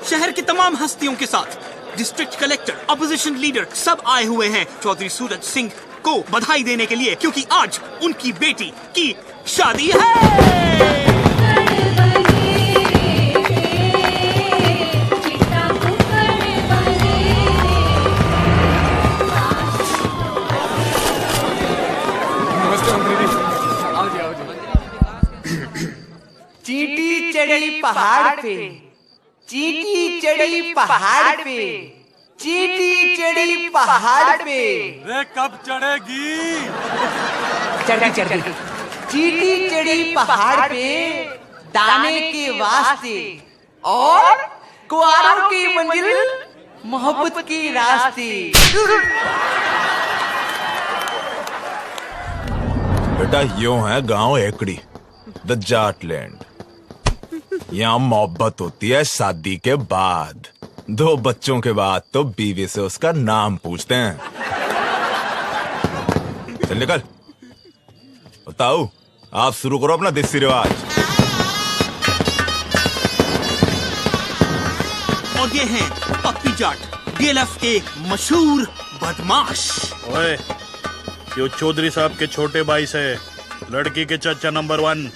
शहर की तमाम हस्तियों के साथ डिस्ट्रिक्ट कलेक्टर, अपोजिशन लीडर सब आए हुए हैं चौधरी सूरज सिंह को बधाई देने के लिए, क्योंकि आज उनकी बेटी की शादी है। चींटी चढ़ी पहाड़ पे, चींटी चढ़ी पहाड़ पे, चींटी चढ़ी पहाड़ पे। रे कब चढ़ेगी? चढ़ी चढ़ी चींटी चढ़ी पहाड़ पे दाने के वास्ते और कुआरों की मंजिल मोहब्बत के रास्ते। बेटा यूं है गांव एकड़ी, द जाट लैंड। यहाँ मोहब्बत होती है शादी के बाद, 2 बच्चों के बाद तो बीवी से उसका नाम पूछते हैं। चल निकल। बताओ, आप शुरू करो अपना देसी रिवाज। और ये हैं पप्पी जाट, डीएलएफ के मशहूर बदमाश। ओए, यो चौधरी साहब के छोटे भाई से लड़की के चाचा number 1।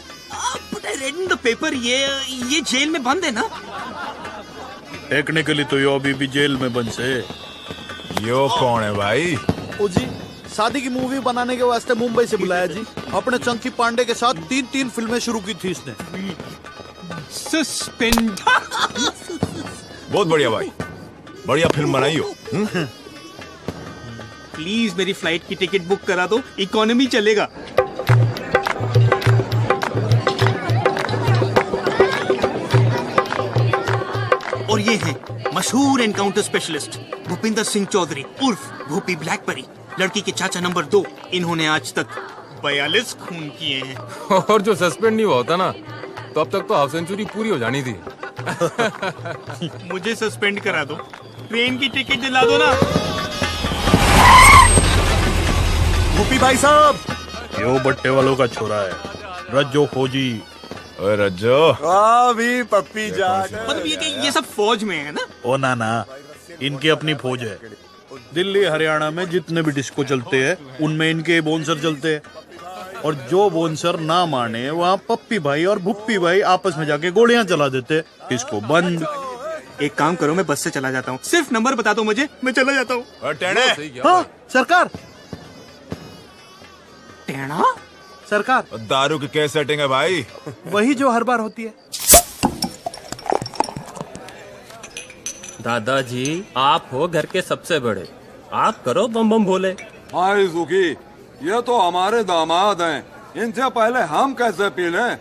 But I read in the paper, ये जेल में बंद है ना? टेक्निकली तो यो अभी भी जेल में बंद से। यो कौन है भाई? ओ जी, शादी की मूवी बनाने के वास्ते मुंबई से बुलाया जी। अपने चंकी पांडे के साथ 3 फिल्में शुरू की थी इसने। सस्पेंड। बहुत बढ़िया भाई, बढ़िया फिल्म बनाई हो। प्लीज मेरी फ्लाइट की टिकट बुक करा दो, इकोनॉमी चलेगा। और ये हैं मशहूर एनकाउंटर स्पेशलिस्ट भूपिंदर सिंह चौधरी उर्फ भूपी ब्लैकबेरी, लड़की के चाचा नंबर 2। इन्होंने आज तक 42 खून किए हैं। और जो सस्पेंड नहीं हुआ होता ना, तो अब तक तो हाफ सेंचुरी पूरी हो जानी थी। मुझे सस्पेंड करा दो, ट्रेन की टिकट दिला दो ना। भूपी भाई साहब, यो बट्टे वालों का छोरा है, रज्जो फौजी। ओए रज्जो, अभी पप्पी जाट। मतलब ये सब फौज में है ना? ओ ना, इनकी अपनी फौज है। दिल्ली हरियाणा में जितने भी डिस्को चलते हैं उनमें इनके बोनसर चलते हैं। और जो बोनसर ना माने वहाँ पप्पी भाई और भुप्पी भाई आपस में जाके गोलियां चला देते। इसको बंद। एक काम करो, मैं बस से चला जाता हूँ, सिर्फ नंबर बता दो मुझे, मैं चला जाता हूँ। टेढ़े। हाँ सरकार, टेढ़ा? सरकार दारू की क्या सेटिंग है भाई? वही जो हर बार होती है। दादाजी, आप हो घर के सबसे बड़े, आप करो बम बम भोले। हाय सुखी, ये तो हमारे दामाद हैं, इनसे पहले हम कैसे पी लें?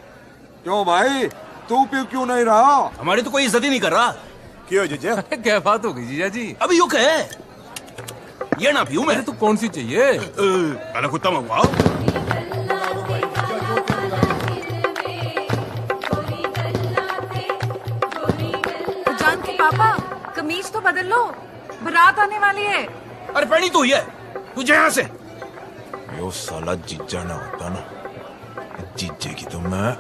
क्यों भाई, तू पी क्यों नहीं रहा? हमारी तो कोई इज्जत ही नहीं कर रहा। क्यों जीजा? क्या बात हो गई जीजा जी? अभी यू कहे ये ना पीऊं मैं। अरे तो कौन सी चाहिए? पहले कुत्ता मंगवाओ। जान के पापा, कमीज तो बदल लो, बारात आने वाली है। अरे पहनी तो ये, तुझे यहाँ से। यो साला जीजा ना होता ना, जीजे की तो मैं।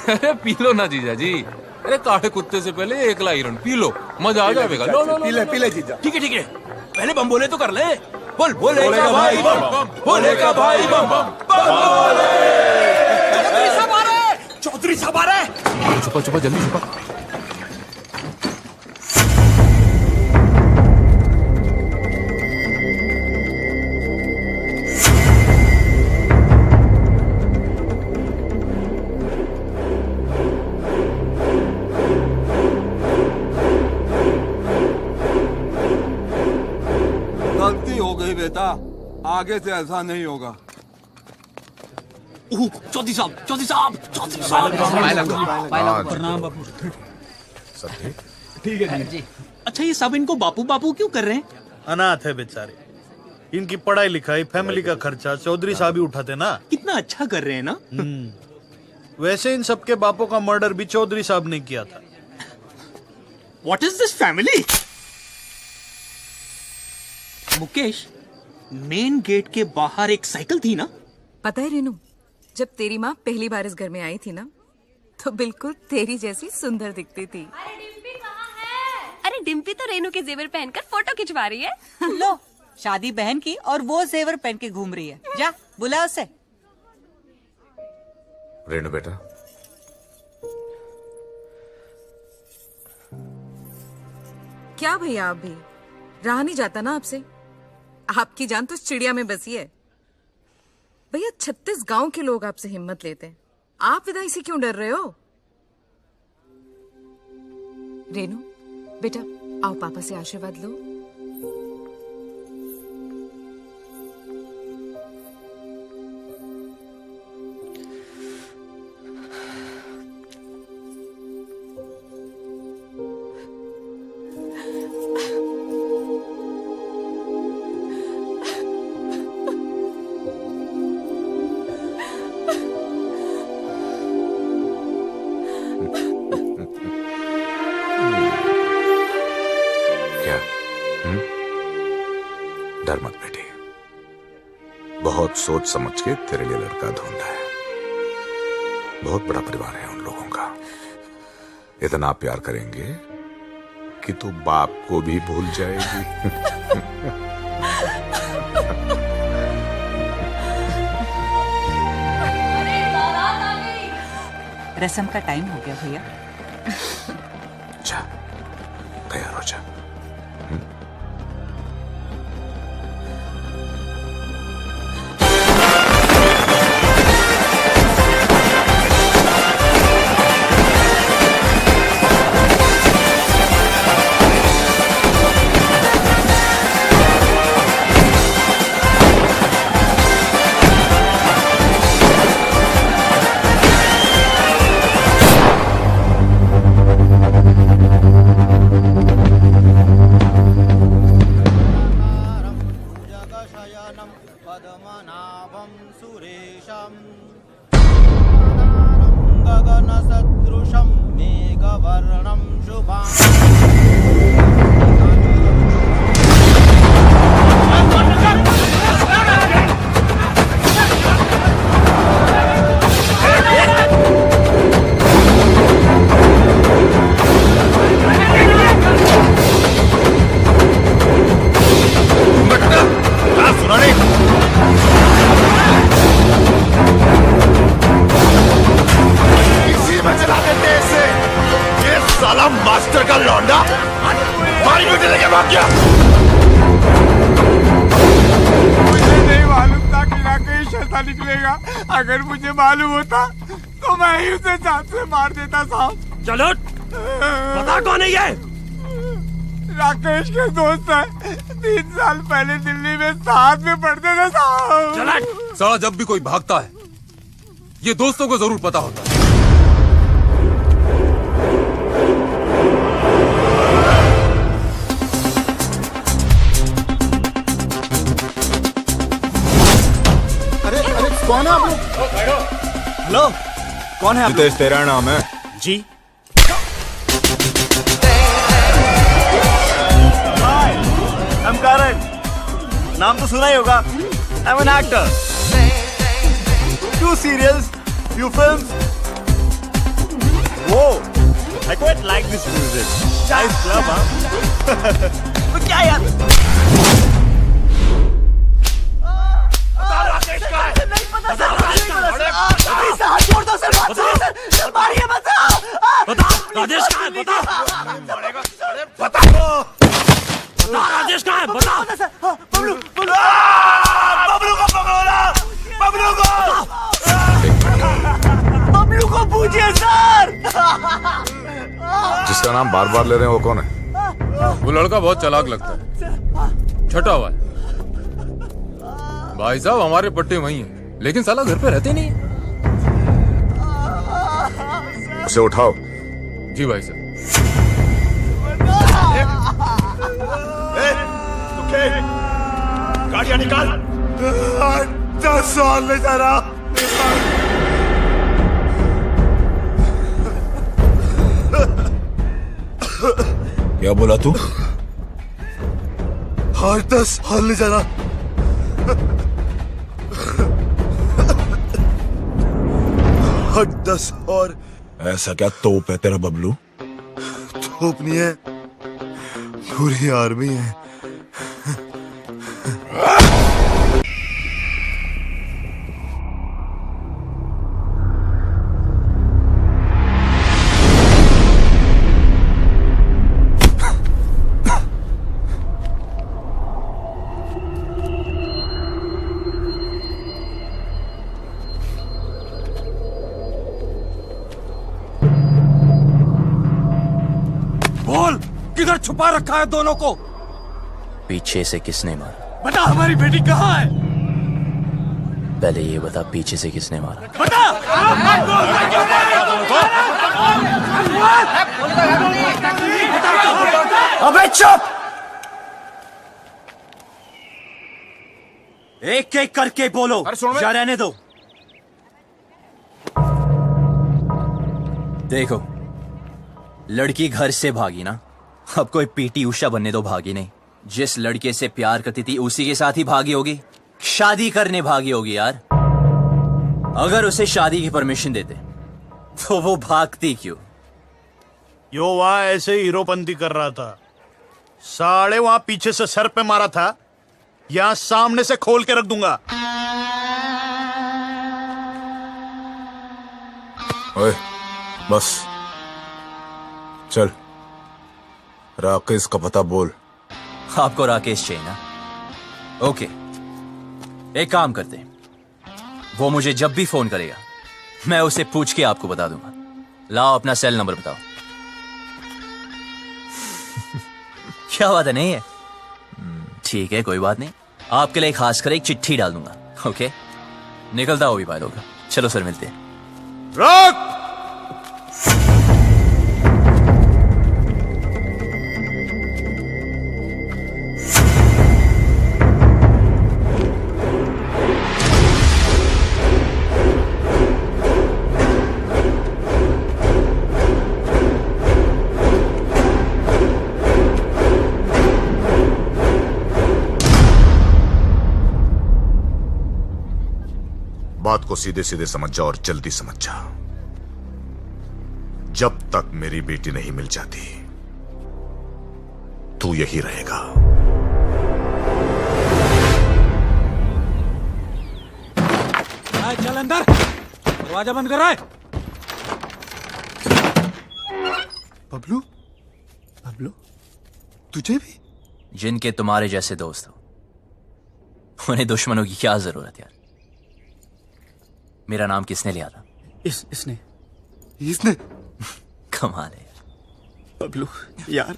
अरे पी लो ना जीजा जी। अरे काले कुत्ते से पहले एक लाइरन पी लो, मजा आ जाएगा। लो लो पी ले जीजा। ठीक है, पहले बम बोले तो कर ले। बोल बोलेगा भाई बम बम, बोलेगा भाई बम बम बोले। चौधरी साहब आ रहे, चौधरी साहब आ रहे। छुपा जल्दी छुपा। गलती हो गई बेटा, आगे से ऐसा नहीं होगा। चौधरी साहब। ठीक है जी। अच्छा, ये सब इनको बापू बापू क्यों कर रहे हैं? अनाथ है बेचारे, इनकी पढ़ाई लिखाई फैमिली का खर्चा चौधरी साहब ही उठाते ना। कितना अच्छा कर रहे हैं ना। वैसे इन सबके बापों का मर्डर भी चौधरी साहब ने किया था। What is this family? Mukesh, main gate के बाहर एक साइकिल थी ना? पता है रेनू, जब तेरी माँ पहली बार इस घर में आई थी ना, तो बिल्कुल तेरी जैसी सुंदर दिखती थी। अरे डिम्पी तो रेनू के जेवर पहनकर फोटो खिंचवा रही है। लो, शादी बहन की और वो जेवर पहन के घूम रही है। जा बुला उसे। रेनू बेटा, क्या भैया, आप भी रहा नहीं जाता ना आपसे। आपकी जान तो इस चिड़िया में बसी है। भैया 36 गांव के लोग आपसे हिम्मत लेते हैं, आप विदाई से क्यों डर रहे हो? रेनू बेटा, आओ पापा से आशीर्वाद लो। डर मत बेटी, बहुत सोच समझ के तेरे लिए लड़का ढूंढा है। बहुत बड़ा परिवार है उन लोगों का, इतना प्यार करेंगे कि तू बाप को भी भूल जाएगी। रस्म का टाइम हो गया भैया। जा तैयार हो जा। मास्टर का लौंडा मारी को चले के भाग गया। मुझे नहीं मालूम था कि राकेश ऐसा निकलेगा। अगर मुझे मालूम होता तो मैं ही उसे जान से मार देता साहब। चलो पता कौन है ये? राकेश के दोस्त है, 3 साल पहले दिल्ली में साथ में पढ़ते थे साहब। साला जब भी कोई भागता है ये दोस्तों को जरूर पता होता है। कौन है आप लोग? हेलो, कौन है आप लोग? जितेश तेरा नाम है? जी। हाय, आई एम करण। नाम तो सुना ही होगा। I am an actor. Few serials, few films. Whoa, I quite like this music. Nice club, हाँ? तो क्या यार? राकेश का है? नहीं पता सर, नहीं पता। हाथ छोड़ दो सर, बात सुनिए सर, सर मारिए मत। बता, राजेश कहाँ है? बता। बता राजेश कहाँ है? बता। बबलू, बबलू, बबलू को पकड़ो ना, बबलू को। बबलू को पूछिए सर। जिसका नाम बार बार ले रहे हैं वो कौन है? वो लड़का बहुत चालाक लगता है, छटा हुआ है। भाई साहब हमारे पट्टे वही हैं, लेकिन साला घर पे रहते नहीं। उसे उठाओ। जी भाई साहब। गाड़ियां निकाल। 10 साल ले जा रहा। क्या बोला तू? हर 10 हाल ले जाना। हर 10 और। ऐसा क्या तोप है तेरा बबलू? तोप नहीं है, पूरी आर्मी है। बोल, किधर छुपा रखा है दोनों को? पीछे से किसने मारा? बता, हमारी बेटी कहाँ है? पहले ये बता, पीछे से किसने मारा? बता! अबे चुप! एक एक करके बोलो, या रहने दो। देखो, लड़की घर से भागी ना, अब कोई पीटी उषा बनने तो भागी नहीं। जिस लड़के से प्यार करती थी उसी के साथ ही भागी होगी, शादी करने भागी होगी यार। अगर उसे शादी की परमिशन देते तो वो भागती क्यों? यो वहां ऐसे हीरोपंती कर रहा था, साले वहां पीछे से सर पे मारा था, यहां सामने से खोल के रख दूंगा। ओए, बस चल, राकेश का पता बोल। आपको राकेश चाहिए ना? ओके, एक काम करते हैं, वो मुझे जब भी फोन करेगा मैं उसे पूछ के आपको बता दूंगा। लाओ अपना सेल नंबर बताओ। क्या बात है, नहीं है? ठीक है, कोई बात नहीं, आपके लिए खास कर एक चिट्ठी डाल दूंगा। ओके, निकलता हो भी भाई लोग। चलो सर, मिलते हैं। रोक! बात को सीधे सीधे समझ जा और जल्दी समझ जा। जब तक मेरी बेटी नहीं मिल जाती तू यही रहेगा। चल अंदर, दरवाजा बंद कर रहा है। बबलू, बबलू, तुझे भी? जिनके तुम्हारे जैसे दोस्त हो उन्हें दुश्मनों की क्या जरूरत यार। मेरा नाम किसने लिया था? इसने कमाल है यार। बबलू यार,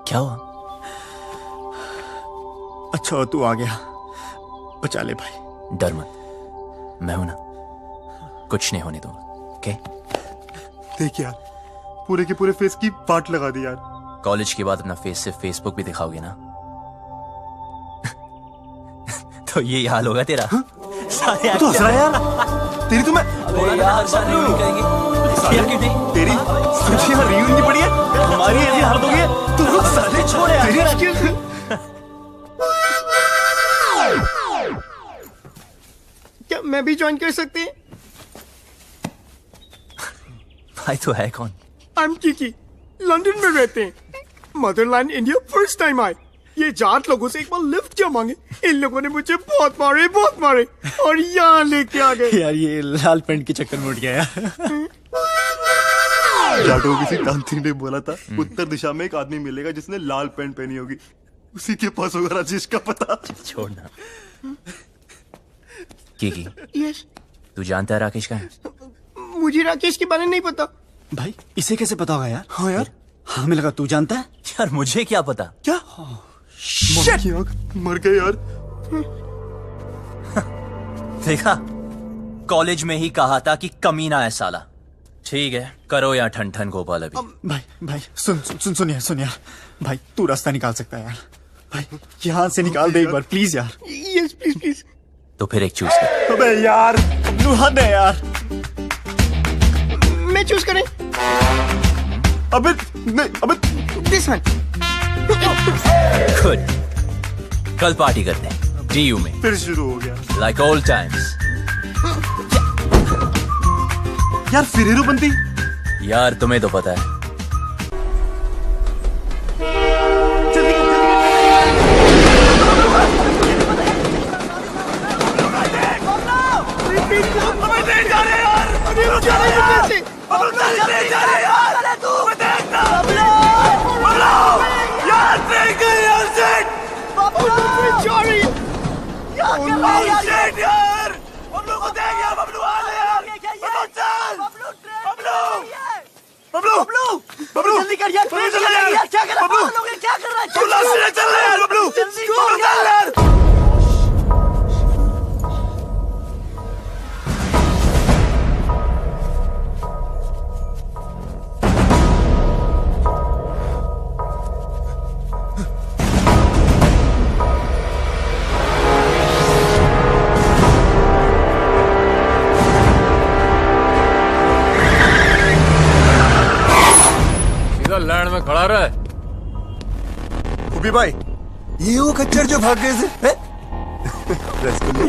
क्या हुआ? अच्छा तू आ गया, बचा ले भाई। डर मत, मैं हूं ना, कुछ नहीं होने दूंगा। ओके? देख यार, पूरे के पूरे फेस की पार्ट लगा दी यार। कॉलेज के बाद अपना फेस सिर्फ फेसबुक भी दिखाओगे ना तो ये हाल होगा तेरा। सारे तो हंस रहा है यार, तेरी तो मैं यार सारे करेंगे तेरी तुझे यहाँ रियून नहीं पड़ी है, हमारी ऐसी हालत हो गई है। तू रुक साले, छोड़ यार। क्या मैं भी ज्वाइन कर सकते हैं? भाई तो है कौन? आई एम किकी, लंदन में रहते हैं। मदरलैंड इंडिया फर्स्ट टाइम आए। ये जाट लोगों से एक बार लिफ्ट क्या मांगे, इन लोगों ने मुझे बहुत मारे और यहाँ लेके आ गए। यार ये लाल पेंट के चक्कर में उठ गया यार। जाटों किसी तांत्रिक ने बोला था उत्तर दिशा में एक आदमी मिलेगा जिसने लाल पेंट पहनी होगी, उसी के पास होगा राजेश का पता। छोड़ना। की यस, तू जानता है राकेश कहाँ है? मुझे राकेश के बारे में नहीं पता। भाई इसे कैसे पता होगा यार? हाँ यार, हमें लगा तू जानता है। यार मुझे क्या पता? क्या? मर गए यार। देखा, कॉलेज में ही कहा था कि कमीना है साला। ठीक है, करो या ठन ठन गोपाल अभी। भाई सुन यार, भाई तू रास्ता निकाल सकता है यार, भाई यहाँ से निकाल दे एक बार प्लीज यार। Yes please. तो फिर एक चूज कर। अबे यार तू हद है यार। मैं चूज करें? अबे नहीं, अबे दिस वन। गुड, कल पार्टी करते हैं डीयू में। फिर शुरू हो गया लाइक ओल्ड टाइम्स। यार फिर हीरोपंती। यार तुम्हें तो पता है। जल्दी कर यार, क्या कर रहा है? क्या कर रहा है? चल यार बबलू, जल्दी कर यार। लैंड में खड़ा रहा है। खुबी भाई, ये वो खच्चर जो भाग गए थे। रसगुल्ले।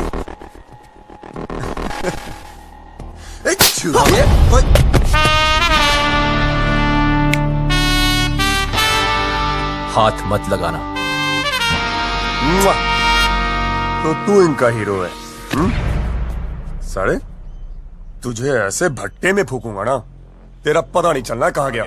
हाथ मत लगाना। तो तू इनका हीरो है। साले तुझे ऐसे भट्टे में फूकूंगा ना, तेरा पता नहीं चलना कहाँ गया।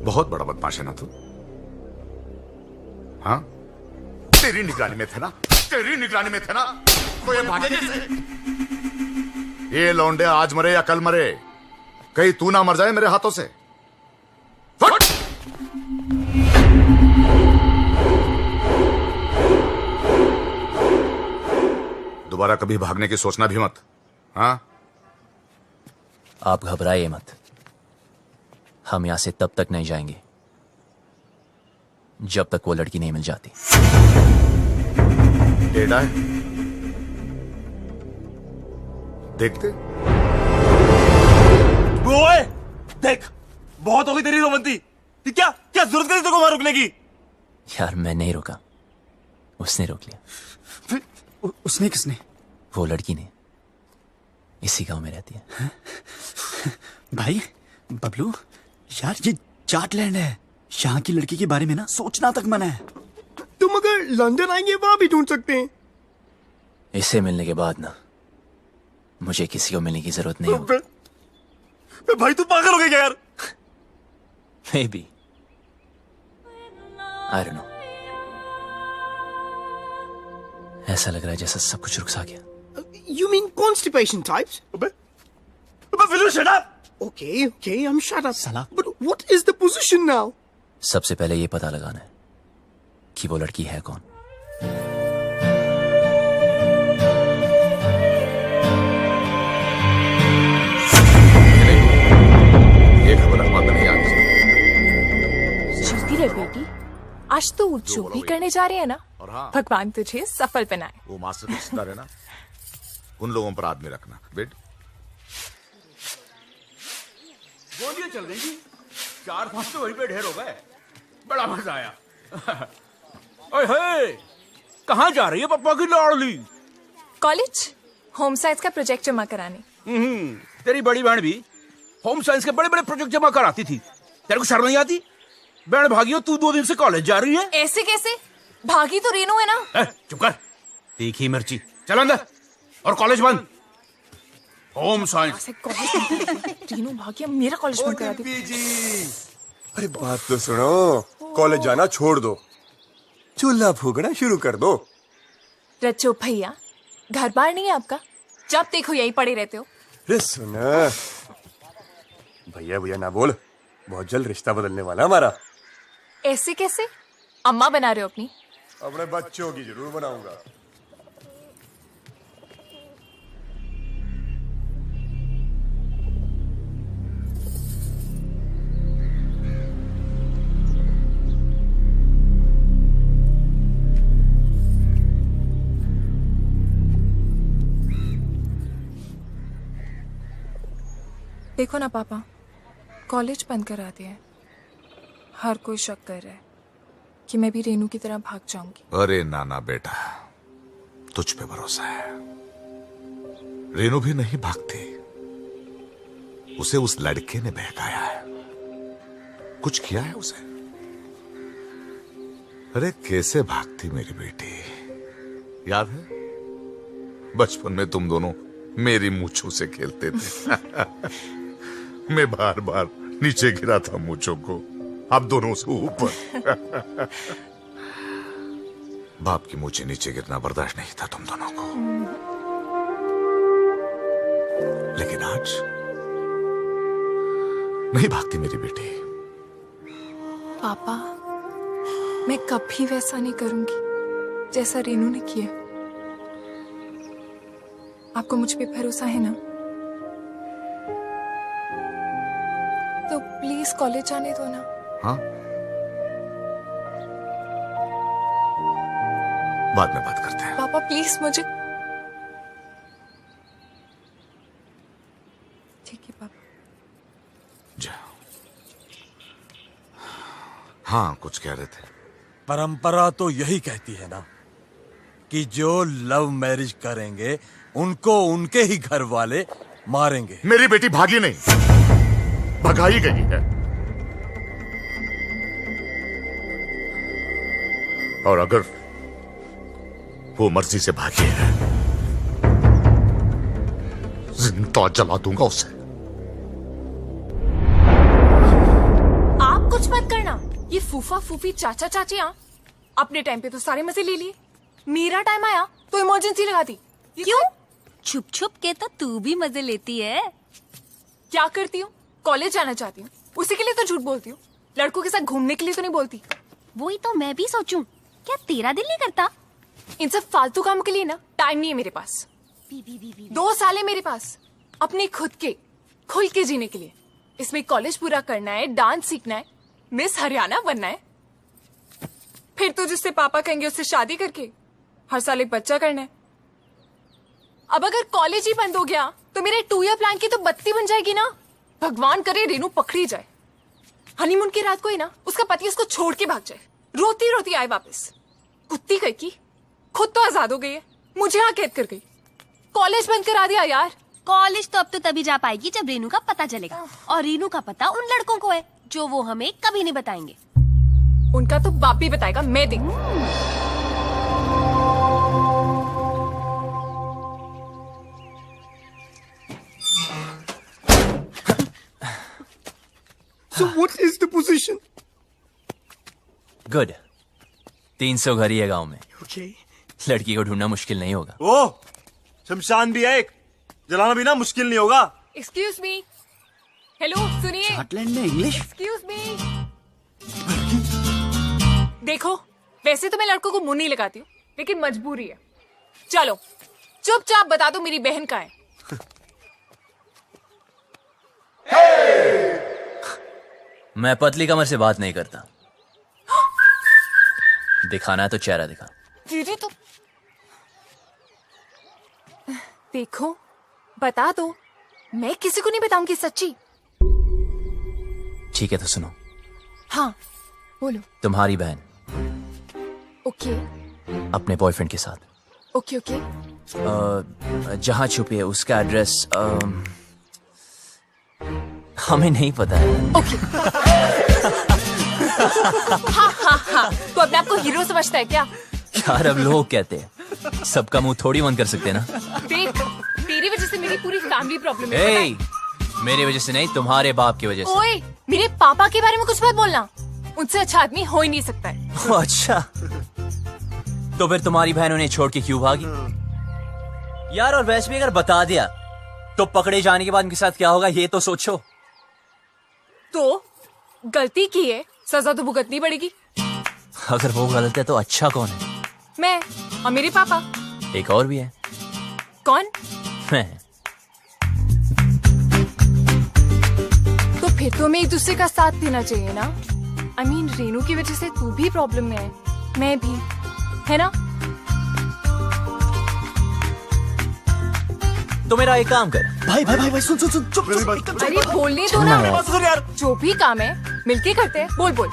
बहुत बड़ा बदमाश है ना तू? हाँ, तेरी निगरानी में थे ना, तेरी निगरानी में थे ना, तो ये भागे कैसे? ये लौंडे आज मरे या कल मरे, कहीं तू ना मर जाए मेरे हाथों से। फट! दोबारा कभी भागने की सोचना भी मत। हाँ, आप घबराइए मत। हम यहां से तब तक नहीं जाएंगे जब तक वो लड़की नहीं मिल जाती। टेढ़ा है, देखते। ओए, देख, बहुत हो गई तेरी रोमंती। क्या क्या जरूरत करी तेरे को वहां रुकने की? यार मैं नहीं रुका, उसने रोक लिया। उसने किसने? वो लड़की ने। इसी गांव में रहती है। भाई बबलू, यार ये जाटलैंड है, यहाँ की लड़की के बारे में ना सोचना तक मना है। तुम अगर लंदन आएंगे वहां भी ढूंढ सकते हैं। इसे मिलने के बाद ना मुझे किसी को मिलने की जरूरत नहीं होगी। भाई तू पागल हो गया यार। Maybe. I don't know. ऐसा लग रहा है जैसा सब कुछ रुक सा गया। You mean constipation types? But will you shut up? Okay, I'm shut up. Salah. But what is the position now? सबसे पहले ये पता लगाना है कि वो लड़की है कौन। ये खबर अखबार नहीं आनी चलती रहे बेटी, आज तो जो भी करने जा रहे हैं ना, भगवान तुझे सफल बनाए। वो मास्टर का रिश्तेदार है ना, उन लोगों पर आदमी रखना। बेट गोलियां चल रही थी, 4-5 तो वहीं पे ढेर हो गए। बड़ा मजा आया। ओए, कहाँ जा रही है पप्पा की लाडली? कॉलेज होम साइंस का प्रोजेक्ट जमा कराने। तेरी बड़ी बहन भी होम साइंस के बड़े बड़े प्रोजेक्ट जमा कराती थी। तेरे को शर्म नहीं आती? बहन भागी हो, तू 2 दिन से कॉलेज जा रही है। ऐसे कैसे? भागी तो रेनू है ना। चुप कर, तीखी मिर्ची। चल अंदर, और कॉलेज बंद। Home science. रेनू भागी, मेरा कॉलेज बंद करा दी। अरे बात तो सुनो, कॉलेज जाना छोड़ दो, चूल्हा फूकना शुरू कर दो। रच्चो भैया, घर बार नहीं है आपका? जब देखो यही पड़े रहते हो। अरे सुना, भैया भैया ना बोल, बहुत जल्द रिश्ता बदलने वाला हमारा। ऐसे कैसे? अम्मा बना रहे हो अपनी? अपने बच्चों की जरूर बनाऊंगा। देखो ना पापा, कॉलेज बंद करा दिया है। हर कोई शक कर रहा है कि मैं भी रेनू की तरह भाग जाऊंगी। अरे नाना बेटा, तुझ पे भरोसा है। रेनू भी नहीं भागती, उसे उस लड़के ने बहकाया है, कुछ किया है उसे। अरे कैसे भागती मेरी बेटी, याद है बचपन में तुम दोनों मेरी मूंछों से खेलते थे। मैं बार बार नीचे गिरा था मूंछों को, आप दोनों से ऊपर। बाप की मूंछें नीचे गिरना बर्दाश्त नहीं था तुम दोनों को, लेकिन आज नहीं भागती मेरी बेटी। पापा, मैं कभी वैसा नहीं करूंगी जैसा रेनू ने किया। आपको मुझ पे भरोसा है ना? तो प्लीज कॉलेज जाने दो ना। हाँ, बाद में बात करते हैं। पापा प्लीज मुझे। ठीक है पापा। हाँ, कुछ कह रहे थे। परंपरा तो यही कहती है ना कि जो लव मैरिज करेंगे उनको उनके ही घर वाले मारेंगे। मेरी बेटी भागी नहीं, भगाई गई है। और अगर वो मर्जी से भागी है, जिंदा जला दूंगा उसे। आप कुछ मत करना। ये फूफा फूफी चाचा चाचियां अपने टाइम पे तो सारे मजे ले लिए, मेरा टाइम आया तो इमरजेंसी लगा दी। क्यों? छुप छुप के तो तू भी मजे लेती है। क्या करती हूँ? कॉलेज जाना चाहती हूँ, उसी के लिए तो झूठ बोलती हूँ। लड़कों के साथ घूमने के लिए तो नहीं बोलती। वही तो मैं भी सोचूं, क्या तेरा दिल नहीं करता? इन सब फालतू कामों के लिए ना टाइम नहीं है मेरे पास। 2 साल है मेरे पास अपने खुद के खुल के जीने के लिए। इसमें कॉलेज पूरा करना है, डांस सीखना है, मिस हरियाणा बनना है, फिर तो जिससे पापा कहेंगे उससे शादी करके हर साल एक बच्चा करना है। अब अगर कॉलेज ही बंद हो गया तो मेरे 2 ईयर प्लान की तो बत्ती बन जाएगी ना। भगवान करे रेनू पकड़ी जाए, हनीमून की रात को ही ना उसका पति उसको छोड़ के भाग जाए, रोती रोती आए वापस। कुत्ती कह की खुद तो आजाद हो गई है, मुझे यहाँ कैद कर गई। कॉलेज बंद करा दिया यार। कॉलेज तो अब तो तभी जा पाएगी जब रेनू का पता चलेगा, और रेनू का पता उन लड़कों को है जो वो हमें कभी नहीं बताएंगे। उनका तो बाप भी बताएगा, मैं देखूं। So what is the position? Good. 300 घर ही है गांव में। Okay. लड़की को ढूंढना मुश्किल नहीं होगा। ओ, शमशान भी है एक, जलाना भी ना मुश्किल नहीं होगा। एक्सक्यूज मी, हेलो सुनिए। स्कॉटलैंड में इंग्लिश। Excuse me. देखो, वैसे तो मैं लड़कों को मुंह नहीं लगाती हूँ, लेकिन मजबूरी है। चलो चुपचाप बता दो मेरी बहन कहाँ है। मैं पतली कमर से बात नहीं करता। दिखाना है तो चेहरा दिखा। दीदी तो देखो, बता दो, मैं किसी को नहीं बताऊंगी सच्ची। ठीक है तो सुनो। हाँ बोलो। तुम्हारी बहन ओके अपने बॉयफ्रेंड के साथ ओके ओके जहां छुपी है उसका एड्रेस हमें नहीं पता है। ओके। हाँ हाँ हाँ, तो अपने आप को हीरो समझता है क्या? यार अब लोग कहते हैं, सबका मुंह थोड़ी बंद कर सकते ना। देख, तेरी वजह से मेरी पूरी फैमिली प्रॉब्लम है। ए, मेरी वजह से नहीं, तुम्हारे बाप की वजह से। ओए, मेरे पापा के बारे में कुछ मत बोलना, उनसे अच्छा आदमी हो ही नहीं सकता है। अच्छा, तो फिर तुम्हारी बहन उन्हें छोड़ के क्यों भागी? यार और वैसे भी अगर बता दिया तो पकड़े जाने के बाद उनके साथ क्या होगा ये तो सोचो। तो गलती की है, सजा तो भुगतनी पड़ेगी। अगर वो गलत है तो अच्छा कौन है? मैं और मेरे पापा। एक और भी है। कौन? मैं। तो फिर तो हमें एक दूसरे का साथ देना चाहिए ना। I mean, रेनू की वजह से तू भी प्रॉब्लम में है, मैं भी, है ना? तो मेरा एक काम कर। भाई भाई भाई भाई सुन सुन सुन चुप चुप अरे बोलने दो ना यार। जो भी काम है मिलके करते हैं। बोल बोल।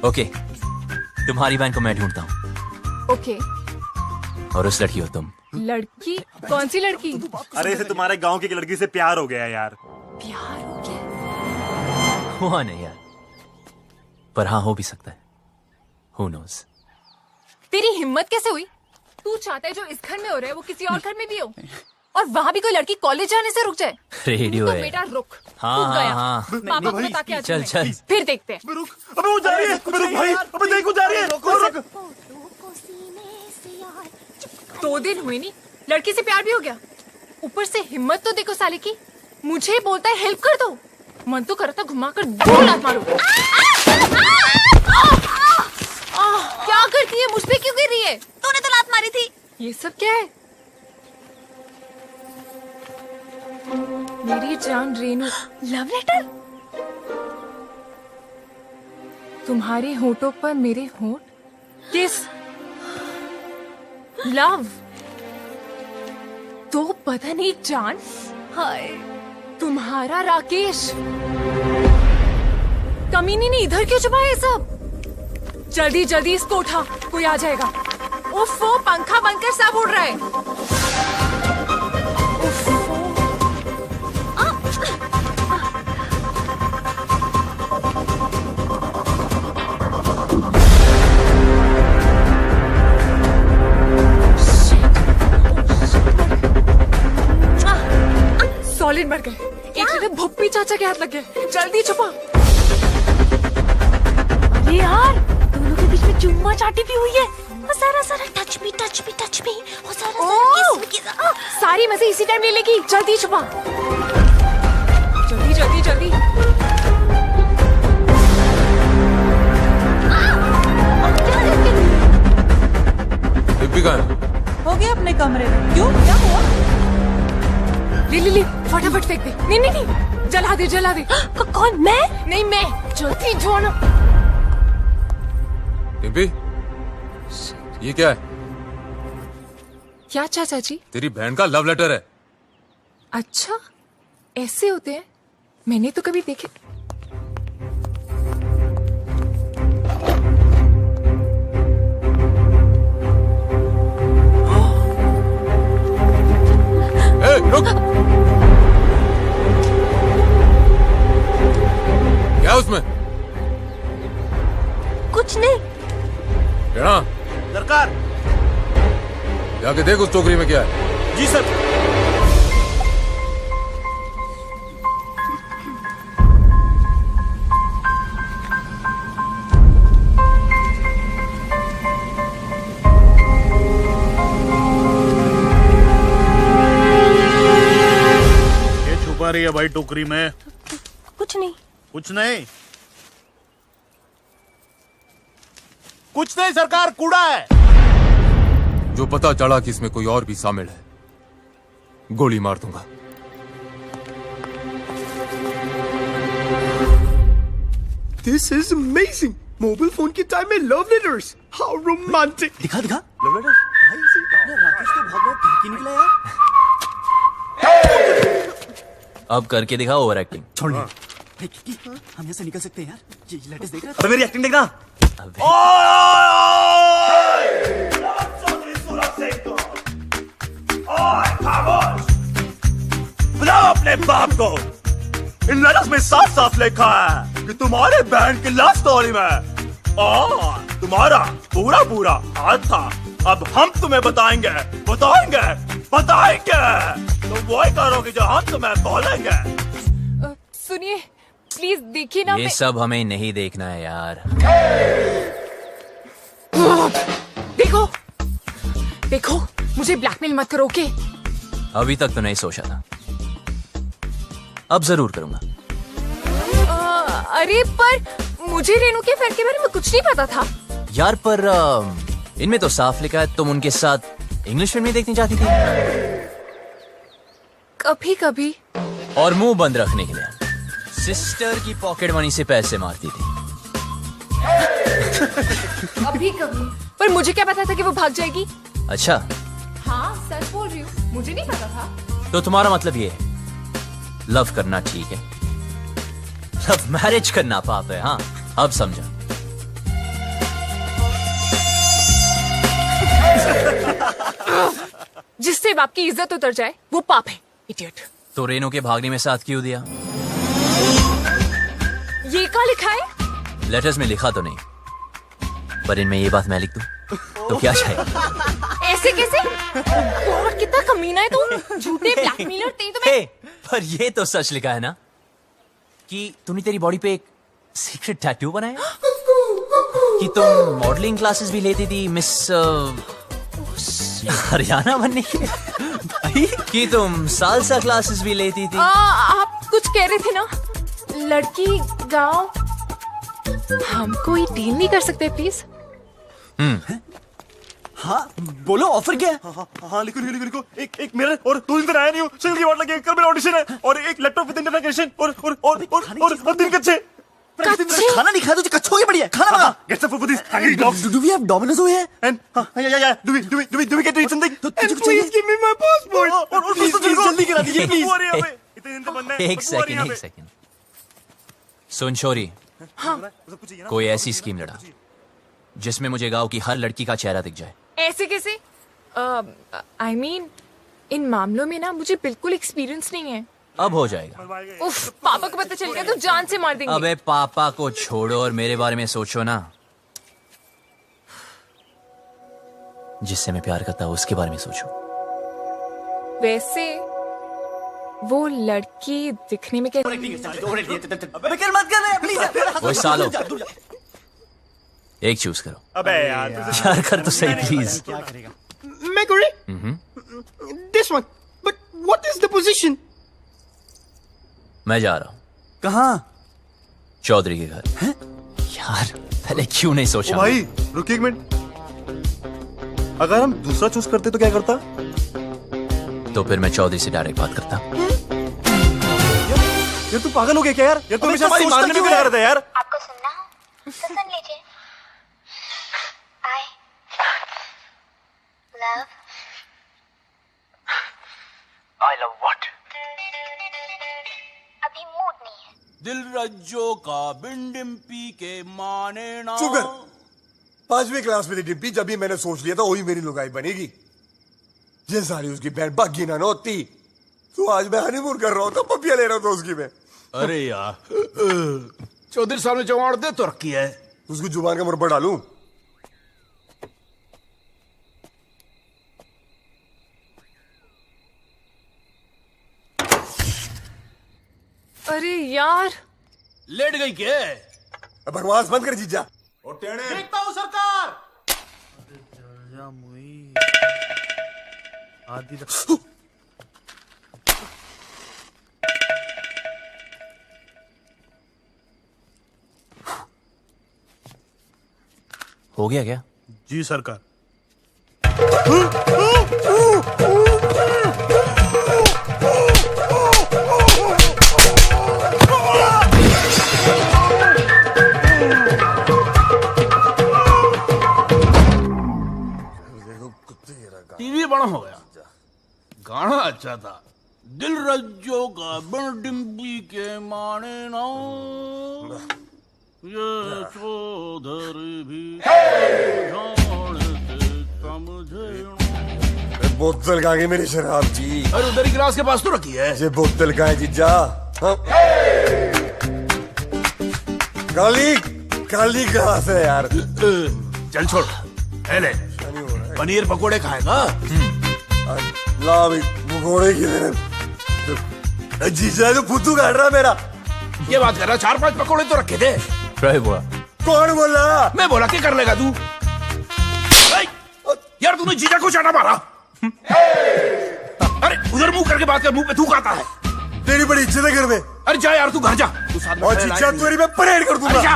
ओके, तुम्हारी बहन को मैं ढूंढता हूँ ओके। और उस लड़की हो तुम। लड़की? कौन सी लड़की? अरे इसे तुम्हारे गांव की लड़की से प्यार हो गया यार। प्यार हो गया? हुआ नहीं यार, पर हाँ हो भी सकता है। Who knows? तेरी हिम्मत कैसे हुई? तू चाहता है जो इस घर में हो रहा है वो किसी और घर में भी हो, और वहाँ भी कोई लड़की कॉलेज जाने से रुक जाए? रेडियो तो है। बेटा रुक। हाँ, तू हाँ, गया। हाँ। पापा को बता के आ चल, मैं। चल। फिर देखते हैं। अबे वो जा रही है। अबे रुक भाई, अबे देख वो जा रही है। रुक। 2 दिन हुए नहीं, लड़की से प्यार भी हो गया। ऊपर से हिम्मत तो देखो साले की। मुझे बोलता है हेल्प कर दो, मन तो करता घुमा कर 2 लात मारूं। क्या करती है? मुझ पे क्यों गिर रही है? तूने तो लात मारी थी। ये सब क्या है? मेरी जान रेनू। Love letter? तुम्हारे होठों पर मेरे होठ? किस? लव? तो पता नहीं जान। हाय, तुम्हारा राकेश। कमीनी ने इधर क्यों छुपाया ये सब? जल्दी जल्दी इसको उठा, कोई आ जाएगा। उफ, वो पंखा बनकर सब उड़ रहा है। उफ, सॉलिड मर गए। एक जगह भुप्पी चाचा के हाथ लग गए। जल्दी छुपा। अरे यार, दोनों के बीच में चुम्मा चाटी भी हुई है। और सारा सारा touch me touch me touch me. और सारा सारा किस। सारी मजे इसी टाइम ले लेगी। जल्दी छुपा, जल्दी जल्दी जल्दी। हो गया अपने कमरे में। क्यों, क्या हुआ? ले फटाफट फेंक दे। नहीं नहीं नहीं, जला दे जला दे। कौन? मैं? नहीं मैं। जल्दी जोड़ो। डिम्पी, ये क्या है? क्या चाचा जी? तेरी बहन का लव लेटर है। अच्छा, ऐसे होते हैं? मैंने तो कभी देखे। रुक। क्या है उसमें? कुछ नहीं। क्या? सरकार। जाके देख उस टोकरी में क्या है। जी सर। छुपा रही है भाई टोकरी में? कुछ नहीं। कुछ नहीं? कुछ नहीं सरकार, कूड़ा है। जो पता चला कि इसमें कोई और भी शामिल है, गोली मार दूंगा। This is amazing. Mobile phone की टाइम में लव लेटर्स। How romantic. दिखा दिखा लव लेटर। भाई इसे राकेश तो बहुत बड़ा ठगी निकला यार। अब करके दिखा ओवर एक्टिंग। छोड़ हम यहाँ से निकल सकते हैं यार। ये लेटेस्ट देख रहा है। अबे मेरी एक्टिंग देखना। बुलाओ अपने बाप को। इन लेटर्स में साफ साफ लिखा है कि तुम्हारे बहन की लव स्टोरी में तुम्हारा पूरा पूरा हाथ था। अब हम तुम्हें बताएंगे बताएंगे बताएंगे, तुम वही करोगे जो हम तुम्हें बोलेंगे। सुनिए प्लीज, देखिए ना। ये सब हमें नहीं देखना है यार। देखो देखो, मुझे ब्लैकमेल मत करो। ओके? अभी तक तो नहीं सोचा था, अब जरूर करूंगा। अरे पर मुझे रेनू के अफेयर के बारे में कुछ नहीं पता था यार। पर इनमें तो साफ लिखा है तुम उनके साथ इंग्लिश फिल्म देखनी चाहती थी। कभी कभी। और मुंह बंद रखने के लिए सिस्टर की पॉकेट मनी से पैसे मारती थी। कभी कभी। पर मुझे क्या पता था कि वो भाग जाएगी। अच्छा, हाँ सच बोल रही हूँ। मुझे नहीं पता था। तो तुम्हारा मतलब ये है लव करना ठीक है, लव मैरिज करना पाप है। हाँ अब समझा। जिससे बाप की इज्जत उतर जाए वो पाप है, इडियट। तो रेनू के भागने में साथ क्यों दिया? ये क्या लिखा है? लेटर्स में लिखा तो नहीं, पर इनमें ये बात मैं लिख दूं तो क्या चाहिए? ऐसे कैसे? गॉड कितना कमीना है तू, झूठे ब्लैकमेलर तेरी तो मैं। पर ये तो सच लिखा है ना कि तूने तेरी बॉडी पे एक सीक्रेट टैटू बनाया, कि तुम मॉडलिंग क्लासेस भी लेती थी मिस हरियाणा बनने के लिए, कि तुम सालसा क्लासेस भी लेती थी। आप कुछ कह रहे थे ना, लड़की गांव। हम कोई डील नहीं कर सकते प्लीज? हाँ बोलो, ऑफर क्या है? हाँ लिखो लिखो लिखो। एक मिरर और 2 दिन तक आया नहीं हूँ, सिंगल की वाट लगी, कल मेरा ऑडिशन है, और एक लैपटॉप विद इंटरनेट कनेक्शन और 3 कच्चे। खाना नहीं खाया तो कच्छों की बढ़िया खाना मंगा। Get some food for these hungry dogs. Do we have Domino's over here? And yeah. Do we get to eat something? And please give me my passport. और please जल्दी करा दीजिए please. वो आ रही है यहाँ पे। इतने दिन से बनना है। एक सेकंड सुन छोरी, कोई ऐसी स्कीम लड़ा जिसमें मुझे गांव की हर लड़की का चेहरा दिख जाए। ऐसे कैसे? I mean, इन मामलों में ना मुझे बिल्कुल एक्सपीरियंस नहीं है। अब हो जाएगा। उफ, पापा को पता चल गया तो जान से मार देंगे। अबे पापा को छोड़ो और मेरे बारे में सोचो ना। जिससे मैं प्यार करता हूँ उसके बारे में सोचो। वैसे वो लड़की दिखने में कैसी? वो सालो एक चूज करो। अबे यार यार कर तो सही प्लीज। मैं करूँ? This one. But what is the position? मैं जा रहा हूँ। कहाँ? चौधरी के घर। यार पहले क्यों नहीं सोचा? भाई रुकिए एक मिनट, अगर हम दूसरा चूज करते तो क्या करता? तो फिर मैं चौधरी से डायरेक्ट बात करता। यार तू पागल हो गया क्या यार? यार तू हमेशा हमारी मारने में क्यों लगा रहता है यार? आपको सुनना हो तो सुन लीजिए। I love what? अभी मूड नहीं है। दिल रज्जो का बिन डिम्पी के माने ना। चुप कर। 5वीं क्लास में थी डिम्पी जब भी मैंने सोच लिया था वही मेरी लुगाई बनेगी। ये सारी उसकी बहन बागी ना होती तो आज मैं हनीमून कर रहा हूँ, पपिया ले रहा था उसकी मैं। अरे यार चौधरी साहब ने जवान दे तो रखी है। उसको जुबान का मुरब्बा डालूं? अरे यार लेट गई क्या? बकवास बंद कर जीजा। देखता हूँ सरकार। हो गया क्या? जी सरकार। टीवी बड़ा हो गया, गाना अच्छा था। दिल रज्जो का बिन डिम्पी के माने ना, ये चौधरी भी बोतल कहाँ गई मेरी शराब जी? अरे उधर ही गिलास के पास तो रखी है। ये बोतल कहाँ है जीजा? काली काली गिलास है यार। चल छोड़, ले पनीर पकोड़े खाएगा? ला भाई पकोड़े किधर? जीजा तो फुद्दू काट रहा मेरा। ये बात कर रहा, 4-5 पकोड़े तो रखे थे। बोला कौन बोला? मैं बोला क्या कर लेगा तू? यार तूने जीजा को चाटा मारा। अरे उधर मुंह करके बात कर, मुंह पे थूक आता है। तेरी बड़ी इज्जत है घर में। अरे जा यार तू घर जा। तू साथ में और जीजा तेरी मैं परेड कर दूंगा। जा।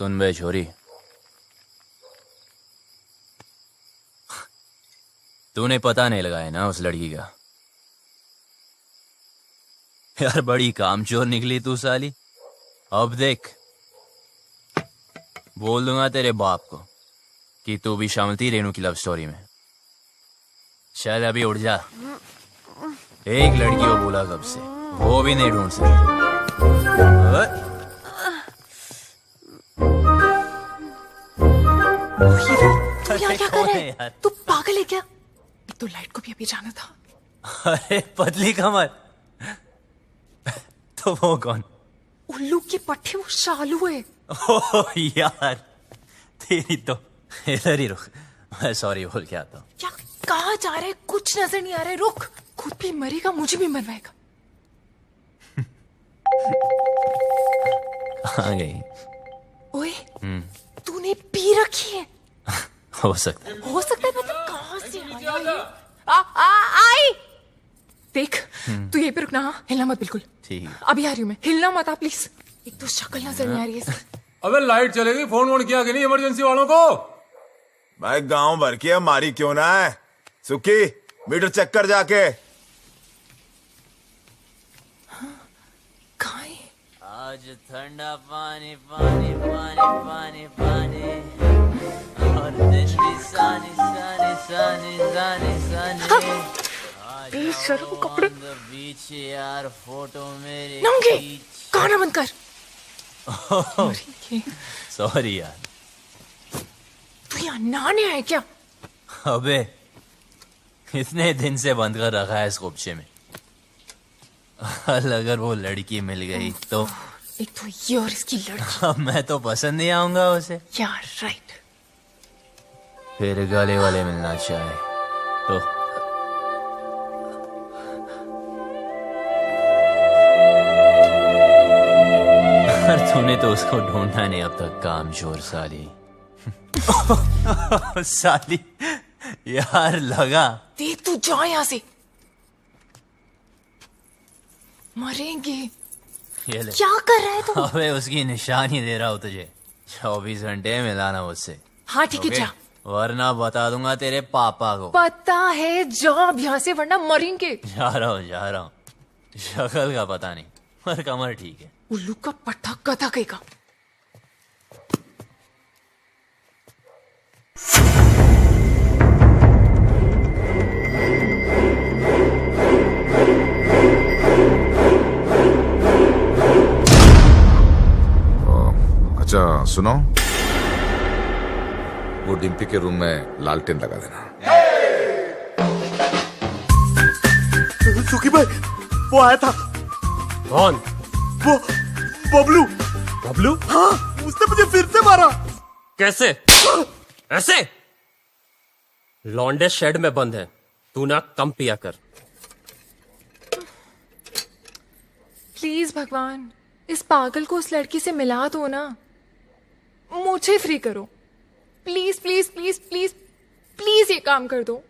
सुन बे छोरी, तूने पता नहीं लगाया ना उस लड़की का? यार बड़ी कामचोर निकली तू साली। अब देख, बोल दूंगा तेरे बाप को कि तू भी शामिल थी रेनू की लव स्टोरी में। चल अभी उठ जा। एक लड़की को बोला कब से, वो भी नहीं ढूंढ सकती। तू यहाँ क्या कर रहा है? तू पागल है क्या? एक तो लाइट को भी अभी जाना था। अरे पतली कमर। तो वो कौन? उल्लू की पट्टी, वो शालू है। ओह यार, तेरी तो। इधर ही रुक, मैं सॉरी बोल के आता हूँ। क्या कहाँ जा रहे? कुछ नजर नहीं आ रहा है। रुक, खुद भी मरेगा, मुझे भी मरवाएगा। आ गई। ओए, तूने पी रखी है? हो सकता है। हो सकता है मतलब कहाँ से आया ये? आई देख, तू यहीं पे रुकना। हाँ, हिलना मत बिल्कुल। ठीक है। अभी आ रही हूँ मैं, हिलना मत आप प्लीज। एक तो शक्ल नजर नहीं आ रही है। अबे लाइट चलेगी, फोन वोन किया कि नहीं इमरजेंसी वालों को? भाई गांव भर की हमारी क्यों ना है? सुखी, मीटर चेक कर जाके। आज ठंडा पानी पानी पानी पानी पानी, और दिन भी सानी सानी सानी सानी सानी। बेशर्म कपड़े। बीच यार फोटो मेरे नंगे, गाना बंद कर। सॉरी यार। तू यहाँ नहाने आया क्या? अबे इतने दिन से बंद कर रखा है इस खुबचे में। अगर वो लड़की मिल गई तो। एक तो ये और इसकी लड़की। अब मैं तो पसंद नहीं आऊंगा उसे यार। राइट। फिर गले वाले मिलना चाहे तो। तूने तो उसको ढूंढा नहीं अब तक, कामचोर साली। साली यार लगा। देख तू जा यहाँ से, मरेंगे। ये ले। क्या कर रहा है तू? अबे उसकी निशानी दे रहा हूँ तुझे। 24 घंटे मिलाना मुझसे। हाँ ठीक है, जा। वरना बता दूंगा तेरे पापा को। पता है, जा अब यहाँ से, वरना मरेंगे। जा रहा हूँ। शक्ल का पता नहीं, पर कमर ठीक है। उल्लू का पट्टा गधा कहेगा। अच्छा सुनो, वो डिम्पी के रूम में लालटेन लगा देना। सुखी भाई, वो आया था। कौन? वो बबलू। बबलू? हाँ, उसने मुझे फिर से मारा। कैसे? ऐसे? लौंडे शेड में बंद है, तू ना कम पिया कर। प्लीज भगवान, इस पागल को उस लड़की से मिला दो ना। मुझे फ्री करो please please please please please, ये काम कर दो।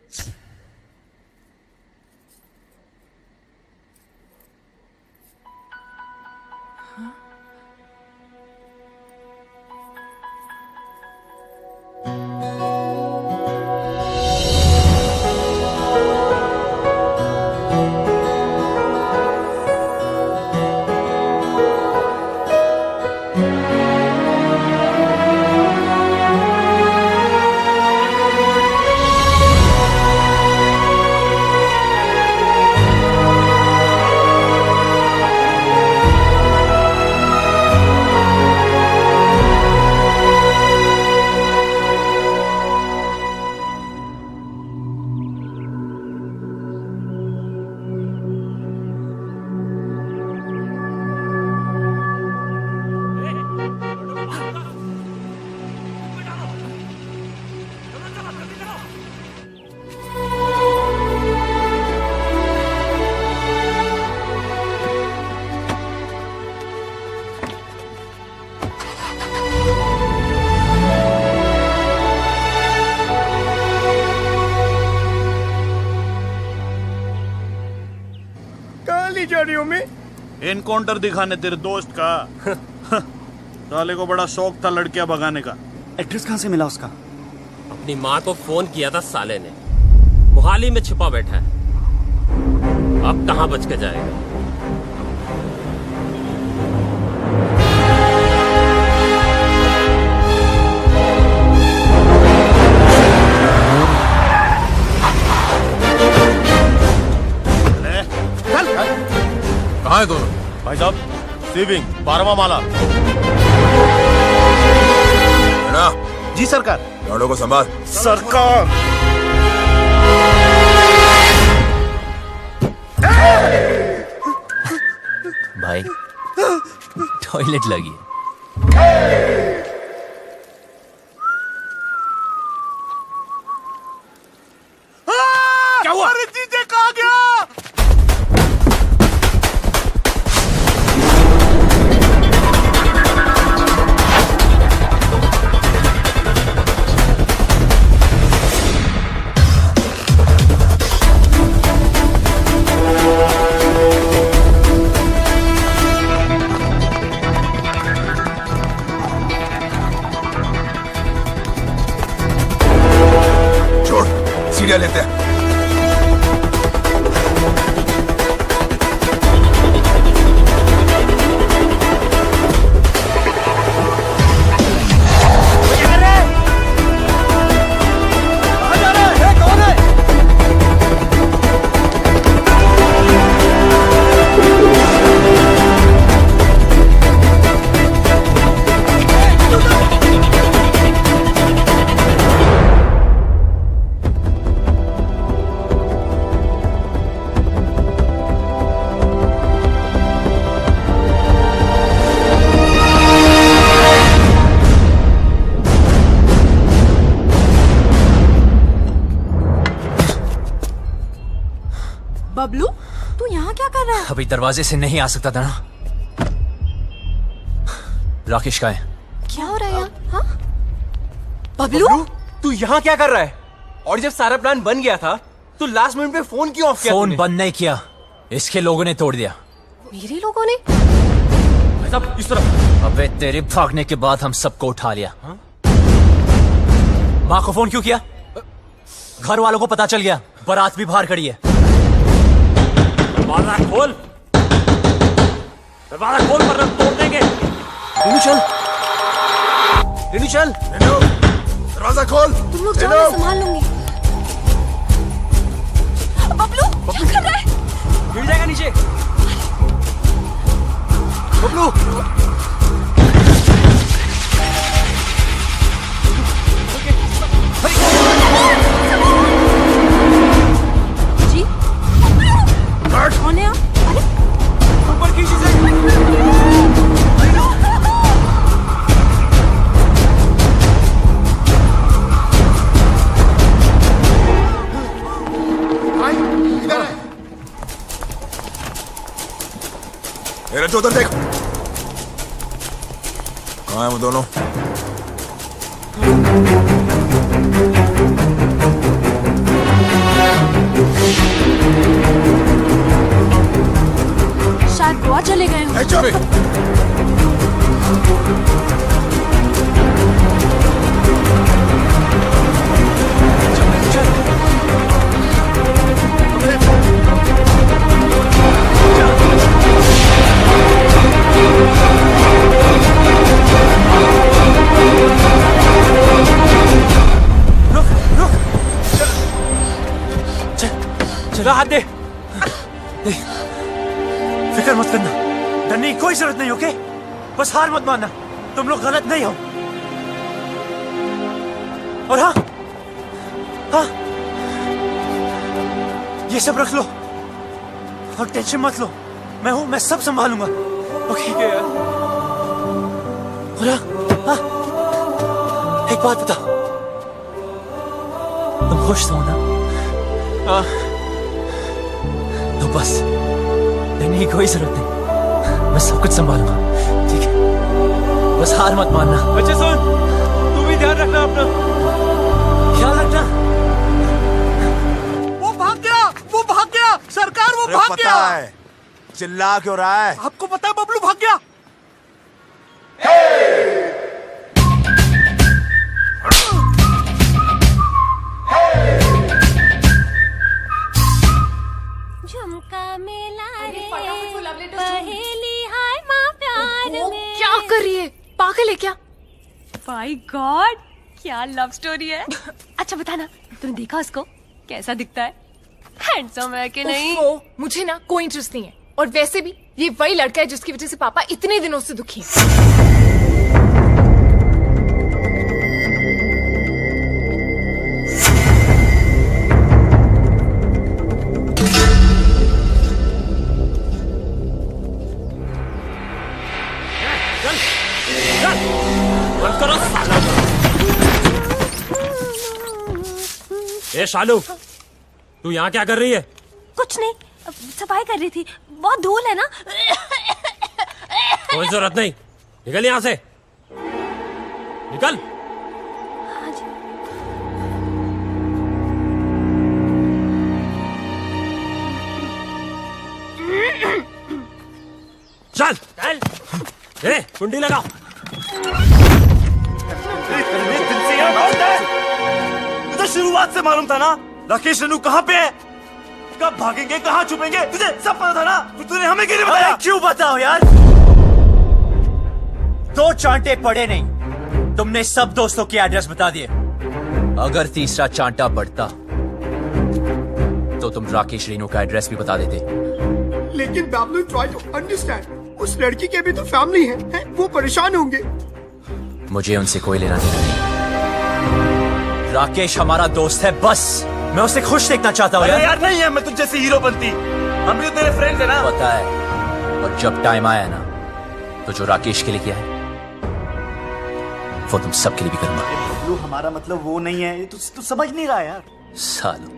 एनकाउंटर दिखाने तेरे दोस्त का। साले को बड़ा शौक था लड़कियां भगाने का। एड्रेस कहाँ से मिला उसका? अपनी माँ को फोन किया था साले ने, मोहाली में छिपा बैठा है। अब कहाँ बच के जाएगा? कहाँ है दोनों? भाई साहब, सेविंग 12वां माला। जी सरकार। लड़ों को संभाल। सरकार। भाई टॉयलेट लगी है। क्या हुआ? अरे जीजे कहाँ गया? छोड़, सीढ़ियाँ लेते हैं। बबलू, तू यहाँ क्या कर रहा है? अभी दरवाजे से नहीं आ सकता था ना। राकेश का है। क्या हो रहा है यहाँ? हाँ? बबलू, तू यहाँ क्या कर रहा है? और जब सारा प्लान बन गया था तो लास्ट मिनट पे फोन क्यों ऑफ किया? फोन बंद नहीं किया, इसके लोगों ने तोड़ दिया। मेरे लोगों ने? सब इस तरफ। अबे तेरे भागने के बाद हम सबको उठा लिया। माँ को फोन क्यों किया? घर वालों को पता चल गया, बारात भी बाहर खड़ी है। दरवाजा खोल, दरवाजा खोल वरना तोड़ देंगे। रेनू चल, रेनू चल, दरवाजा खोल। तुम लोग जाओ, मैं संभाल लूंगी। बबलू, क्या कर रहा है? गिर जाएगा नीचे। बबलू, जी कौन है आप? ऊपर की चीजें। रज्जू उधर देख। कहाँ है वो दोनों? शायद गोवा चले गए हों। चला हाथ दे। फिक्र मत करना, डरने की कोई जरूरत नहीं, ओके? बस हार मत मानना, तुम लोग गलत नहीं हो। और हाँ हाँ, ये सब रख लो और टेंशन मत लो, मैं हूं, मैं सब संभालूंगा, ओके? और हाँ, एक बात बता, तुम खुश हो ना? हाँ, तो बस डरने की कोई जरूरत नहीं, मैं सब कुछ संभालूंगा, ठीक है? बस हार मत मानना। बच्चे सुन, तू भी ध्यान रखना अपना, ख्याल रखना। वो भाग गया सरकार, वो भाग गया। चिल्ला क्यों रहा है? आपको पता है बबलू भाग गया। कर रही है? पागल है क्या? माय गॉड, क्या लव स्टोरी है। अच्छा बताना, तुमने देखा उसको? कैसा दिखता है? हैंडसम है कि नहीं? मुझे ना कोई इंटरेस्ट नहीं है। और वैसे भी ये वही लड़का है जिसकी वजह से पापा इतने दिनों से दुखी हैं। बंद करो साला। ए शालू, तू यहाँ क्या कर रही है? कुछ नहीं, सफाई कर रही थी। बहुत धूल है ना। कोई जरूरत नहीं, निकल यहाँ से, निकल। चल चल, ए कुंडी लगाओ। तुझे शुरुआत से मालूम था ना राकेश रेनू कहाँ पे है, कब भागेंगे, कहाँ छुपेंगे, तुझे सब पता था ना। तूने हमें क्यों नहीं बताया? क्यों बताओ यार? 2 चांटे पड़े नहीं, तुमने सब दोस्तों के एड्रेस बता दिए। अगर तीसरा चांटा पड़ता तो तुम राकेश रेनू का एड्रेस भी बता देते। लेकिन बाबलू, ट्राई टू अंडरस्टैंड, उस लड़की के भी तो फैमिली है, वो परेशान होंगे। मुझे उनसे कोई लेना देना नहीं। राकेश हमारा दोस्त है, बस मैं उसे खुश देखना चाहता हूँ यार। नहीं है, मैं तुझ जैसी हीरो बनती, हम भी तो तेरे फ्रेंड्स है ना। पता है, और जब टाइम आया ना तो जो राकेश के लिए किया है वो तुम सबके लिए भी करूंगा। बबलू, हमारा मतलब वो नहीं है, तू समझ नहीं रहा यार। सालों,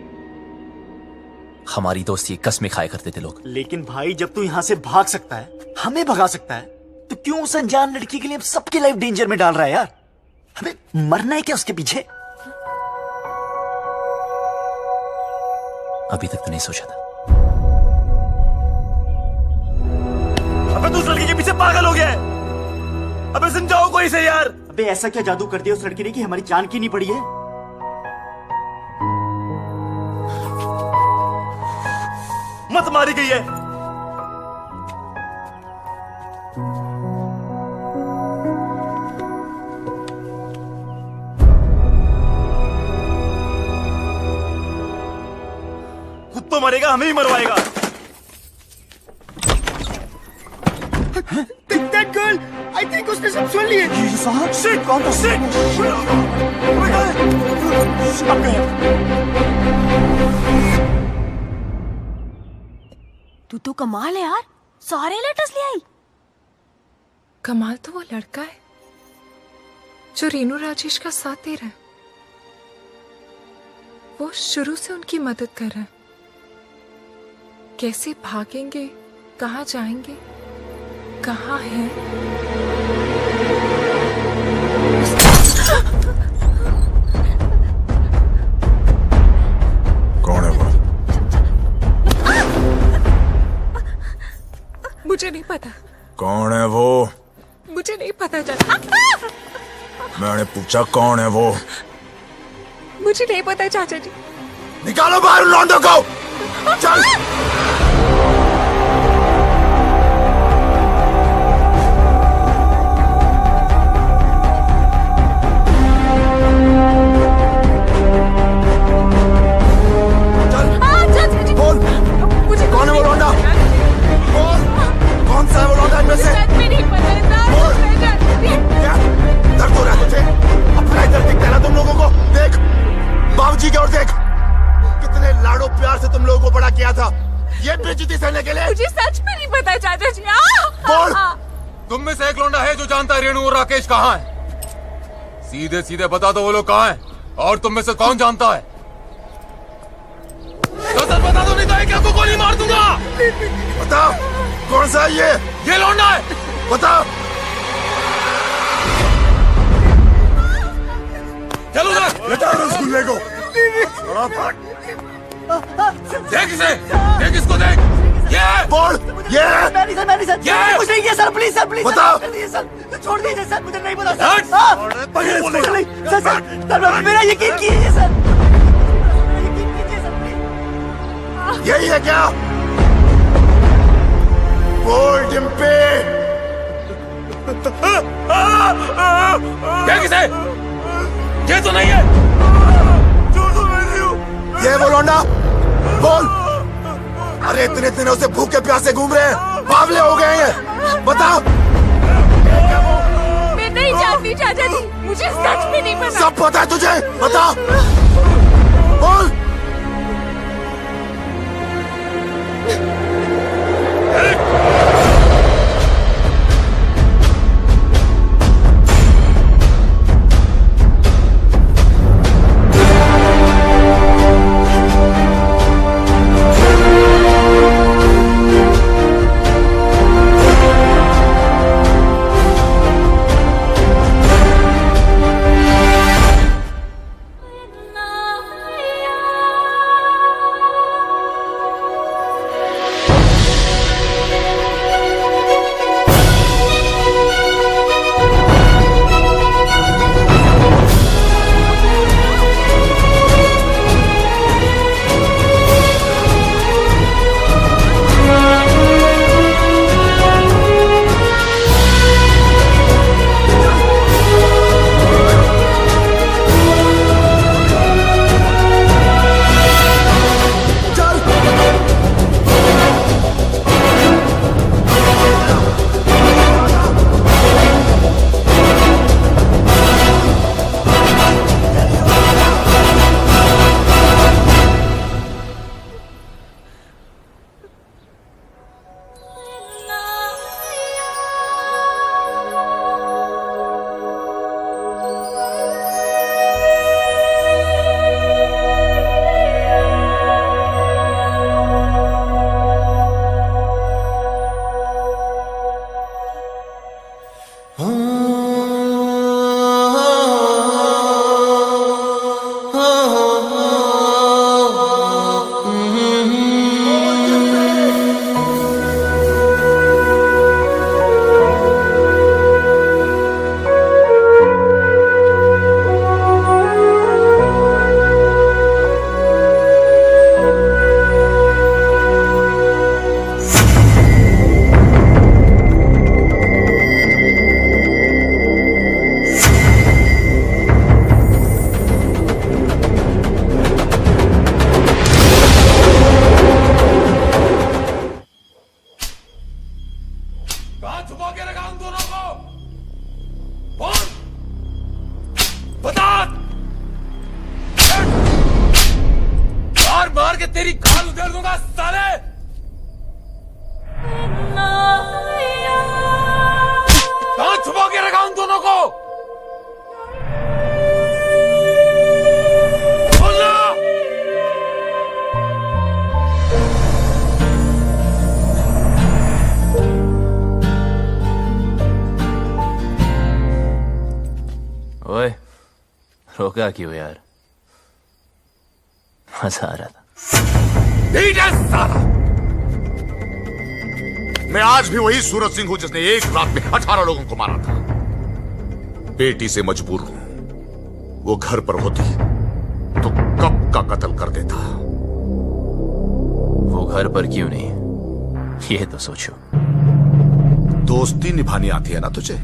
हमारी दोस्ती कसमें खाया करते थे लोग। लेकिन भाई, जब तू यहाँ से भाग सकता है, हमें भगा सकता है, तो क्यों उस अनजान लड़की के लिए सबकी लाइफ डेंजर में डाल रहा है यार? हमें मरना है क्या उसके पीछे? अभी तक तो नहीं सोचा था। अबे तू उस लड़की के पीछे पागल हो गया है। अबे समझाओ कोई से यार। अबे ऐसा क्या जादू कर दिया उस लड़की ने कि हमारी जान की नहीं पड़ी है? मत मारी गई है। खुद तो मरेगा, हमें ही मरवाएगा। That girl, I think उसने सब सुन लिए। Shit, कौन था? Shit! अब गए। तू तो कमाल है यार, सारे लेटर्स ले आई। कमाल तो वो लड़का है जो रेनू राजेश का साथ दे रहा है। वो शुरू से उनकी मदद कर रहा है। कैसे भागेंगे, कहाँ जाएंगे, कहाँ है? कौन है वो? मुझे नहीं पता। कौन है वो? मुझे नहीं पता चला। मैंने पूछा कौन है वो? मुझे नहीं पता चाचा जी। निकालो बाहर उन लौंडों को। चल। बोल, कौन है वो लौंडा? बोल, कौन सा है वो लौंडा इनमें से? बोल, क्या दर्द हो रहा है तुझे? अपना ही दर्द दिखता है ना तुम लोगों को? देख, बाबूजी की ओर देख, कितने लाडो प्यार से तुम लोगों को बड़ा किया था, ये बेइज्जती सहने के लिए। मुझे सच में नहीं पता चाचा जी। बोल, तुम में से एक लौंडा है जो जानता है रेणु और राकेश कहाँ है? सीधे सीधे बता दो वो लोग कहाँ हैं, और तुम में से कौन जानता है? सर बता दो, नहीं तो एक को गोली मार दूंगा। बताओ कौन सा है ये लौंडा है। बताओ। चलो उधर, लेटा उस गुल्ले को। देख इसे, देख इसको, देख। ये बोल, ये मैं नहीं सर, ये कुछ नहीं किया सर, प्लीज सर, प्लीज बताओ। सर, छोड़ दीजिए सर, मुझे नहीं पता हट। सर। सर, मेरा यकीन कीजिए सर, यही है क्या? बोल डिम्पी। ये तो नहीं है। ये वो लौंडा, बोल। अरे इतने दिनों से भूखे प्यासे घूम रहे हैं, बावले हो गए हैं, बताओ। मैं नहीं जानती चाचा जी, मुझे सच में नहीं पता। सब पता है तुझे, बता, बोल। मार के तेरी खाल उधेड़ दूंगा साले। कहां छुपा के रखा उन दोनों को? बोलना। ओए, रोका क्यों यार? मजा आ रहा था। साला, मैं आज भी वही सूरज सिंह हूं जिसने एक रात में 18 लोगों को मारा था। बेटी से मजबूर हूं। वो घर पर होती तो कब का कत्ल कर देता। वो घर पर क्यों नहीं, ये तो सोचो। दोस्ती निभानी आती है ना तुझे?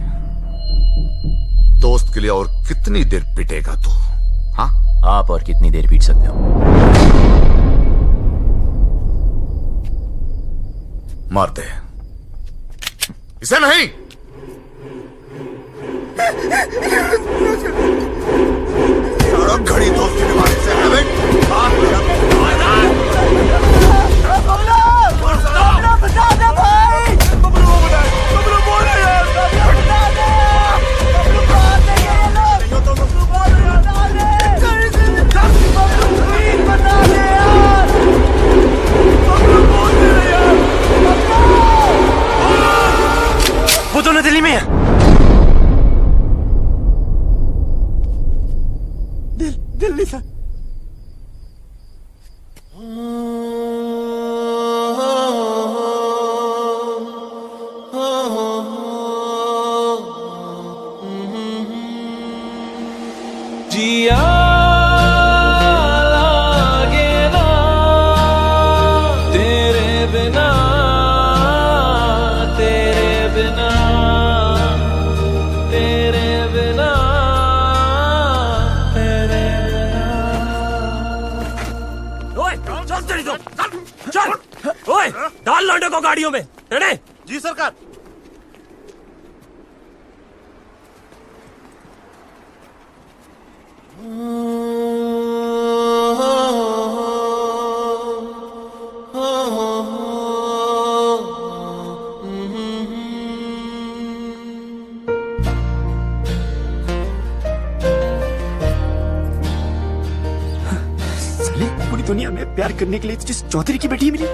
दोस्त के लिए और कितनी देर पिटेगा तू? हाँ, आप और कितनी देर पीट सकते हो? मार दे इसे। नहीं, घड़ी दोस्ती निभाने से बता दे भाई। वो दोनों दिल्ली में है। दिल्ली से। जिया लागे ना तेरे बिना, तेरे बिना रखो गाड़ियों में। रेडी? जी सरकार। पूरी दुनिया में प्यार करने के लिए जिस चौधरी की बेटी मिली।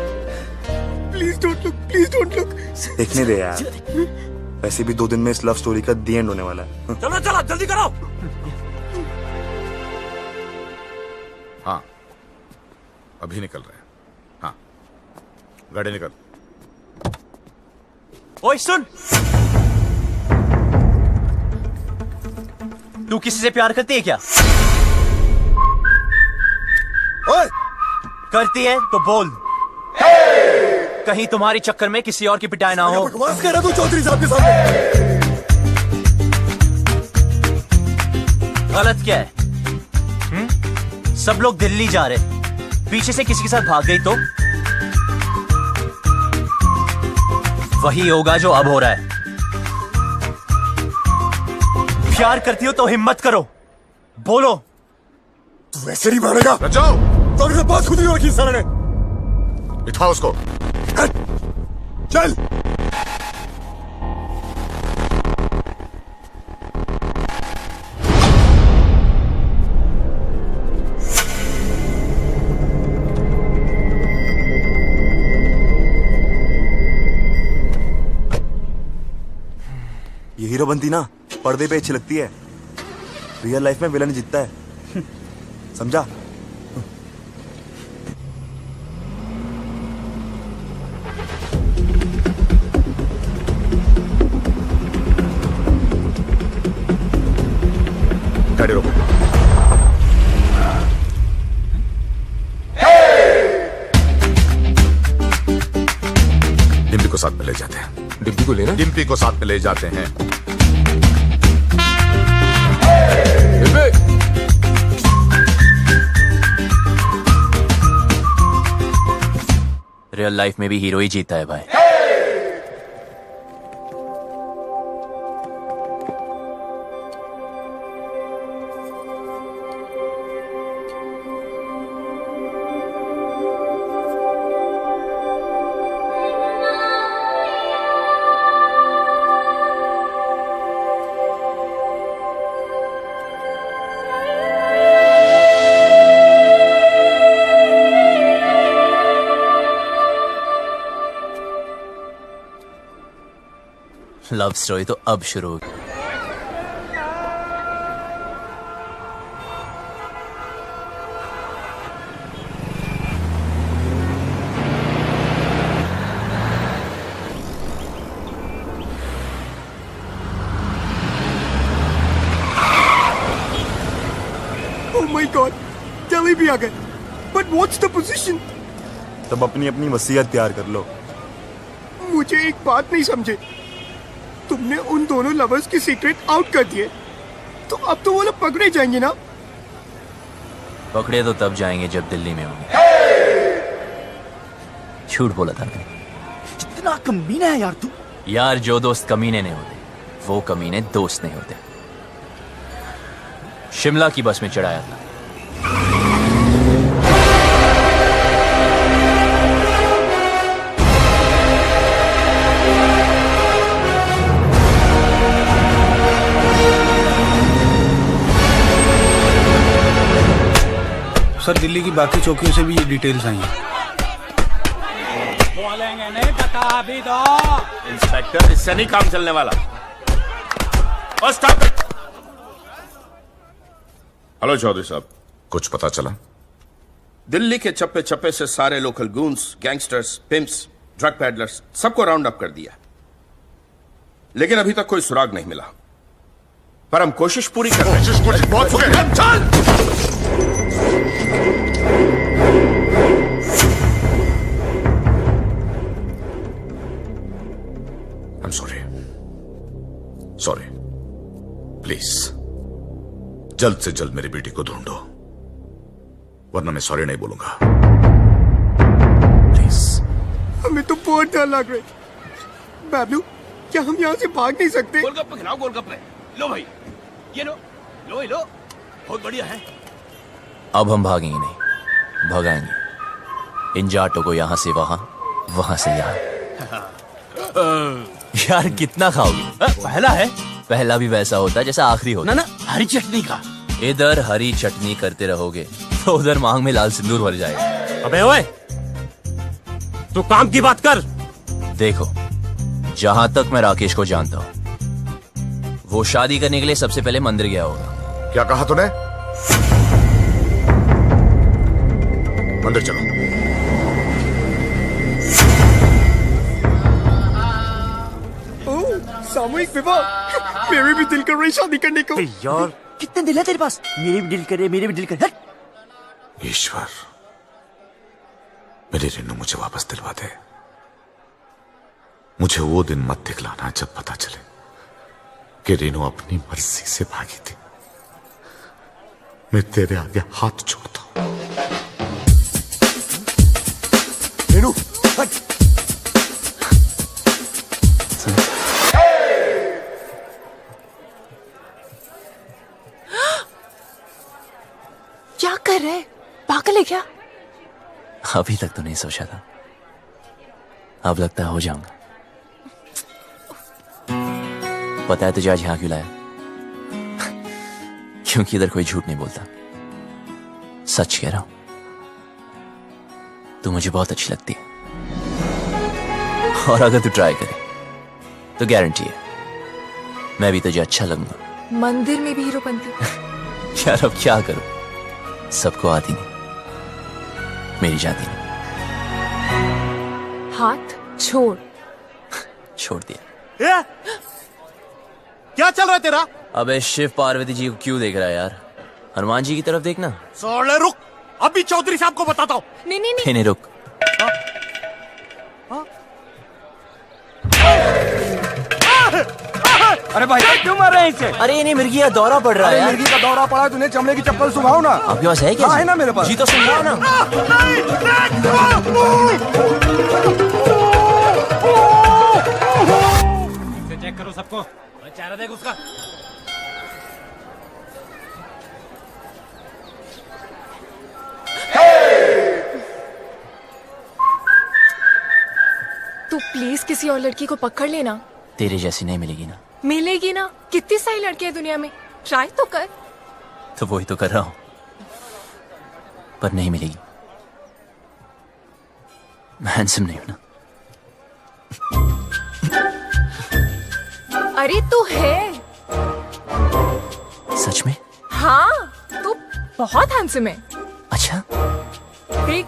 Please don't look, please don't look. देखने दे यार, वैसे भी 2 दिन में इस लव स्टोरी का दी एंड होने वाला है। चलो चलो जल्दी करो। हाँ, अभी निकल रहे हैं। हाँ, गाड़ी निकल। ओए सुन, तू किसी से प्यार करती है क्या? ओए! करती है तो बोल। कहीं तुम्हारी चक्कर में किसी और की पिटाई ना हो। बकवास कर रहा तू चौधरी साहब के सामने। गलत क्या है? सब लोग दिल्ली जा रहे, पीछे से किसी के साथ भाग गई तो वही होगा जो अब हो रहा है। प्यार करती हो तो हिम्मत करो, बोलो। तू वैसे नहीं मानेगा। जाओ। तो अगर बात खुद ही रखी सर ने। उठाओ उसको। चल। ये हीरो बनती ना पर्दे पे अच्छी लगती है, रियल लाइफ में विलन जीतता है। समझा? गाड़ी रोको। डिम्पी को साथ में ले जाते हैं। डिम्पी को लेना? डिम्पी को साथ में ले जाते हैं। रियल लाइफ में भी हीरो ही जीता है भाई। लव स्टोरी तो अब शुरू होगी। Oh my God, दिल्ली भी आ गए। But what's the position? तब अपनी अपनी वसीयत तैयार कर लो। मुझे एक बात नहीं समझे, तुमने उन दोनों लवर्स की सीक्रेट आउट कर दिए, तो अब तो वो लोग पकड़े जाएंगे ना? पकड़े तो तब जाएंगे जब दिल्ली में होंगे। झूठ बोला था मैंने। कितना कमीना है यार तू। यार जो दोस्त कमीने नहीं होते, वो कमीने दोस्त नहीं होते। शिमला की बस में चढ़ाया था। सर, दिल्ली की बाकी चौकियों से भी ये डिटेल्स आई हैं। बोलेंगे नहीं, बता अभी दो। इंस्पेक्टर, इससे नहीं काम चलने वाला। और स्टॉप इट। हेलो चौधरी साहब, कुछ पता चला? दिल्ली के चप्पे चप्पे से सारे local goons, gangsters, pimps, drug peddlers सबको राउंड अप कर दिया, लेकिन अभी तक कोई सुराग नहीं मिला। पर हम कोशिश पूरी कर रहे हैं। बहुत हो गया। चल! I'm sorry. Sorry. प्लीज जल्द से जल्द मेरी बेटी को ढूंढो, वरना मैं सॉरी नहीं बोलूंगा। प्लीज। हमें तो बहुत डर लग रहा है। बाबलू, क्या हम यहाँ से भाग नहीं सकते? गोलगप्पे खिलाओ, गोलगप्पे। लो भाई, ये लो, लो लो, बहुत बढ़िया है। अब हम भागेंगे नहीं, भगाएंगे इन जाटों को यहाँ से वहां, वहां से यहाँ। यार कितना खाओगे? पहला है। पहला भी वैसा होता है जैसा आखिरी होता ना हरी चटनी का। इधर हरी चटनी करते रहोगे तो उधर मांग में लाल सिंदूर भर जाएगा। अबे ओए, तू काम की बात कर। देखो, जहां तक मैं राकेश को जानता हूं, वो शादी करने के लिए सबसे पहले मंदिर गया होगा। क्या कहा तूने? मंदिर चलो। सामूहिक विवाह, मेरे भी दिल कर रही शादी करने को। यार कितने दिल है तेरे पास? मेरे भी दिल करे, मेरे भी दिल करे। ईश्वर, मेरी रेनू मुझे वापस दिलवा दे। मुझे वो दिन मत दिखलाना जब पता चले कि रेनू अपनी मर्जी से भागी थी। मैं तेरे आगे हाथ जोड़ता हूं। रेनू, हट। क्या कर रहे? पागल है क्या? अभी तक तो नहीं सोचा था, अब लगता है हो जाऊंगा। पता है तुझे आज यहां क्यों लाया? क्योंकि इधर कोई झूठ नहीं बोलता, सच कह रहा हूं। तू मुझे बहुत अच्छी लगती है, और अगर तू ट्राई करे तो गारंटी है मैं भी तुझे अच्छा लगूंगा। मंदिर में भी हीरोपंती। यार अब क्या करूं, सबको आती नहीं, मेरी जाती नहीं। हाथ छोड़। छोड़ दिया। ए? क्या चल रहा है तेरा? अबे शिव पार्वती जी को क्यों देख रहा है यार? हनुमान जी की तरफ देखना। सोले रुक, अभी चौधरी साहब को बताता हूँ। नहीं नहीं नहीं रुक। अरे भाई क्यों मार रहे हैं इसे? अरे नहीं, मिर्गी का दौरा पड़ रहा है यार। मिर्गी का दौरा पड़ा, तूने चमड़े की चप्पल सुखाओ ना। आपके पास है क्या? हाँ, है ना मेरे पास। जी तो सुखाओ ना। चेक करो सबको, चेहरा देख उसका। तू प्लीज किसी और लड़की को पकड़ लेना। तेरे जैसी नहीं मिलेगी ना। मिलेगी ना, कितनी सारी लड़कियां दुनिया में, ट्राई तो कर। तो वही तो कर रहा हूं, पर नहीं मिलेगी। मैं हैंडसम नहीं हूं ना। अरे तू है। सच में? हाँ, तू बहुत हैंडसम है। अच्छा, देख,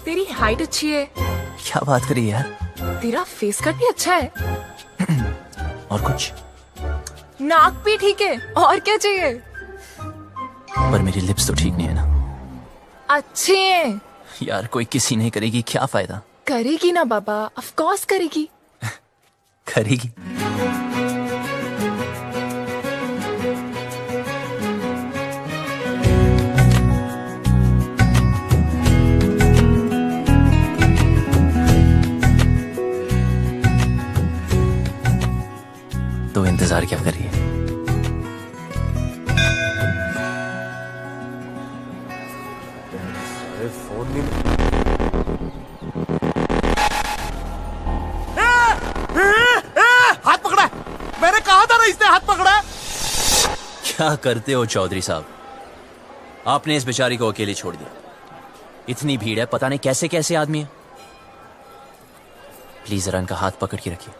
तेरी हाइट अच्छी है। क्या बात करी यार? तेरा फेस कट भी अच्छा है। और कुछ? नाक भी ठीक है, और क्या चाहिए? पर मेरी लिप्स तो ठीक नहीं है ना। अच्छे हैं। यार कोई किसी नहीं करेगी, क्या फायदा? करेगी ना बाबा, ऑफ कोर्स करेगी। करेगी। तो इंतजार क्या कर रही है? फोन नहीं। हाथ पकड़ा है। मैंने कहा था ना इसने हाथ पकड़ा है। क्या करते हो चौधरी साहब? आपने इस बेचारी को अकेले छोड़ दिया। इतनी भीड़ है, पता नहीं कैसे कैसे आदमी है। प्लीज जरा इनका हाथ पकड़ के रखिए।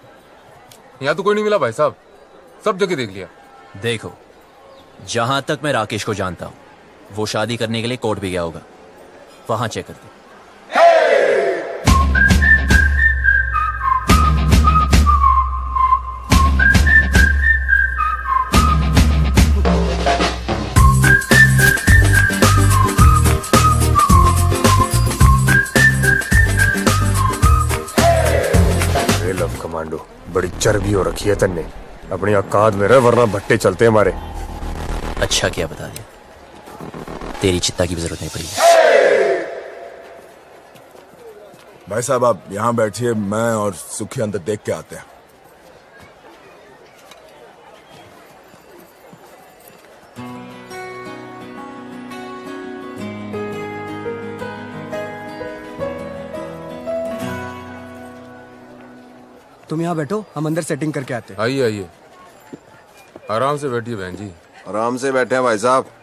यहाँ तो कोई नहीं मिला भाई साहब, सब जगह देख लिया। देखो, जहां तक मैं राकेश को जानता हूं, वो शादी करने के लिए कोर्ट भी गया होगा, वहां चेक करते। लव कमांडो, बड़ी चर्बी हो रखी है तन्ने। अपनी औकात में रह, वरना भट्टे चलते हैं हमारे। अच्छा किया बता दिया, तेरी चिंता की भी जरूरत नहीं पड़ी। भाई साहब आप यहाँ बैठिए, मैं और सुखी अंदर देख के आते हैं। तुम यहाँ बैठो, हम अंदर सेटिंग करके आते हैं। आइए आइए, आराम से बैठिए बहन जी। आराम से बैठे हैं भाई साहब।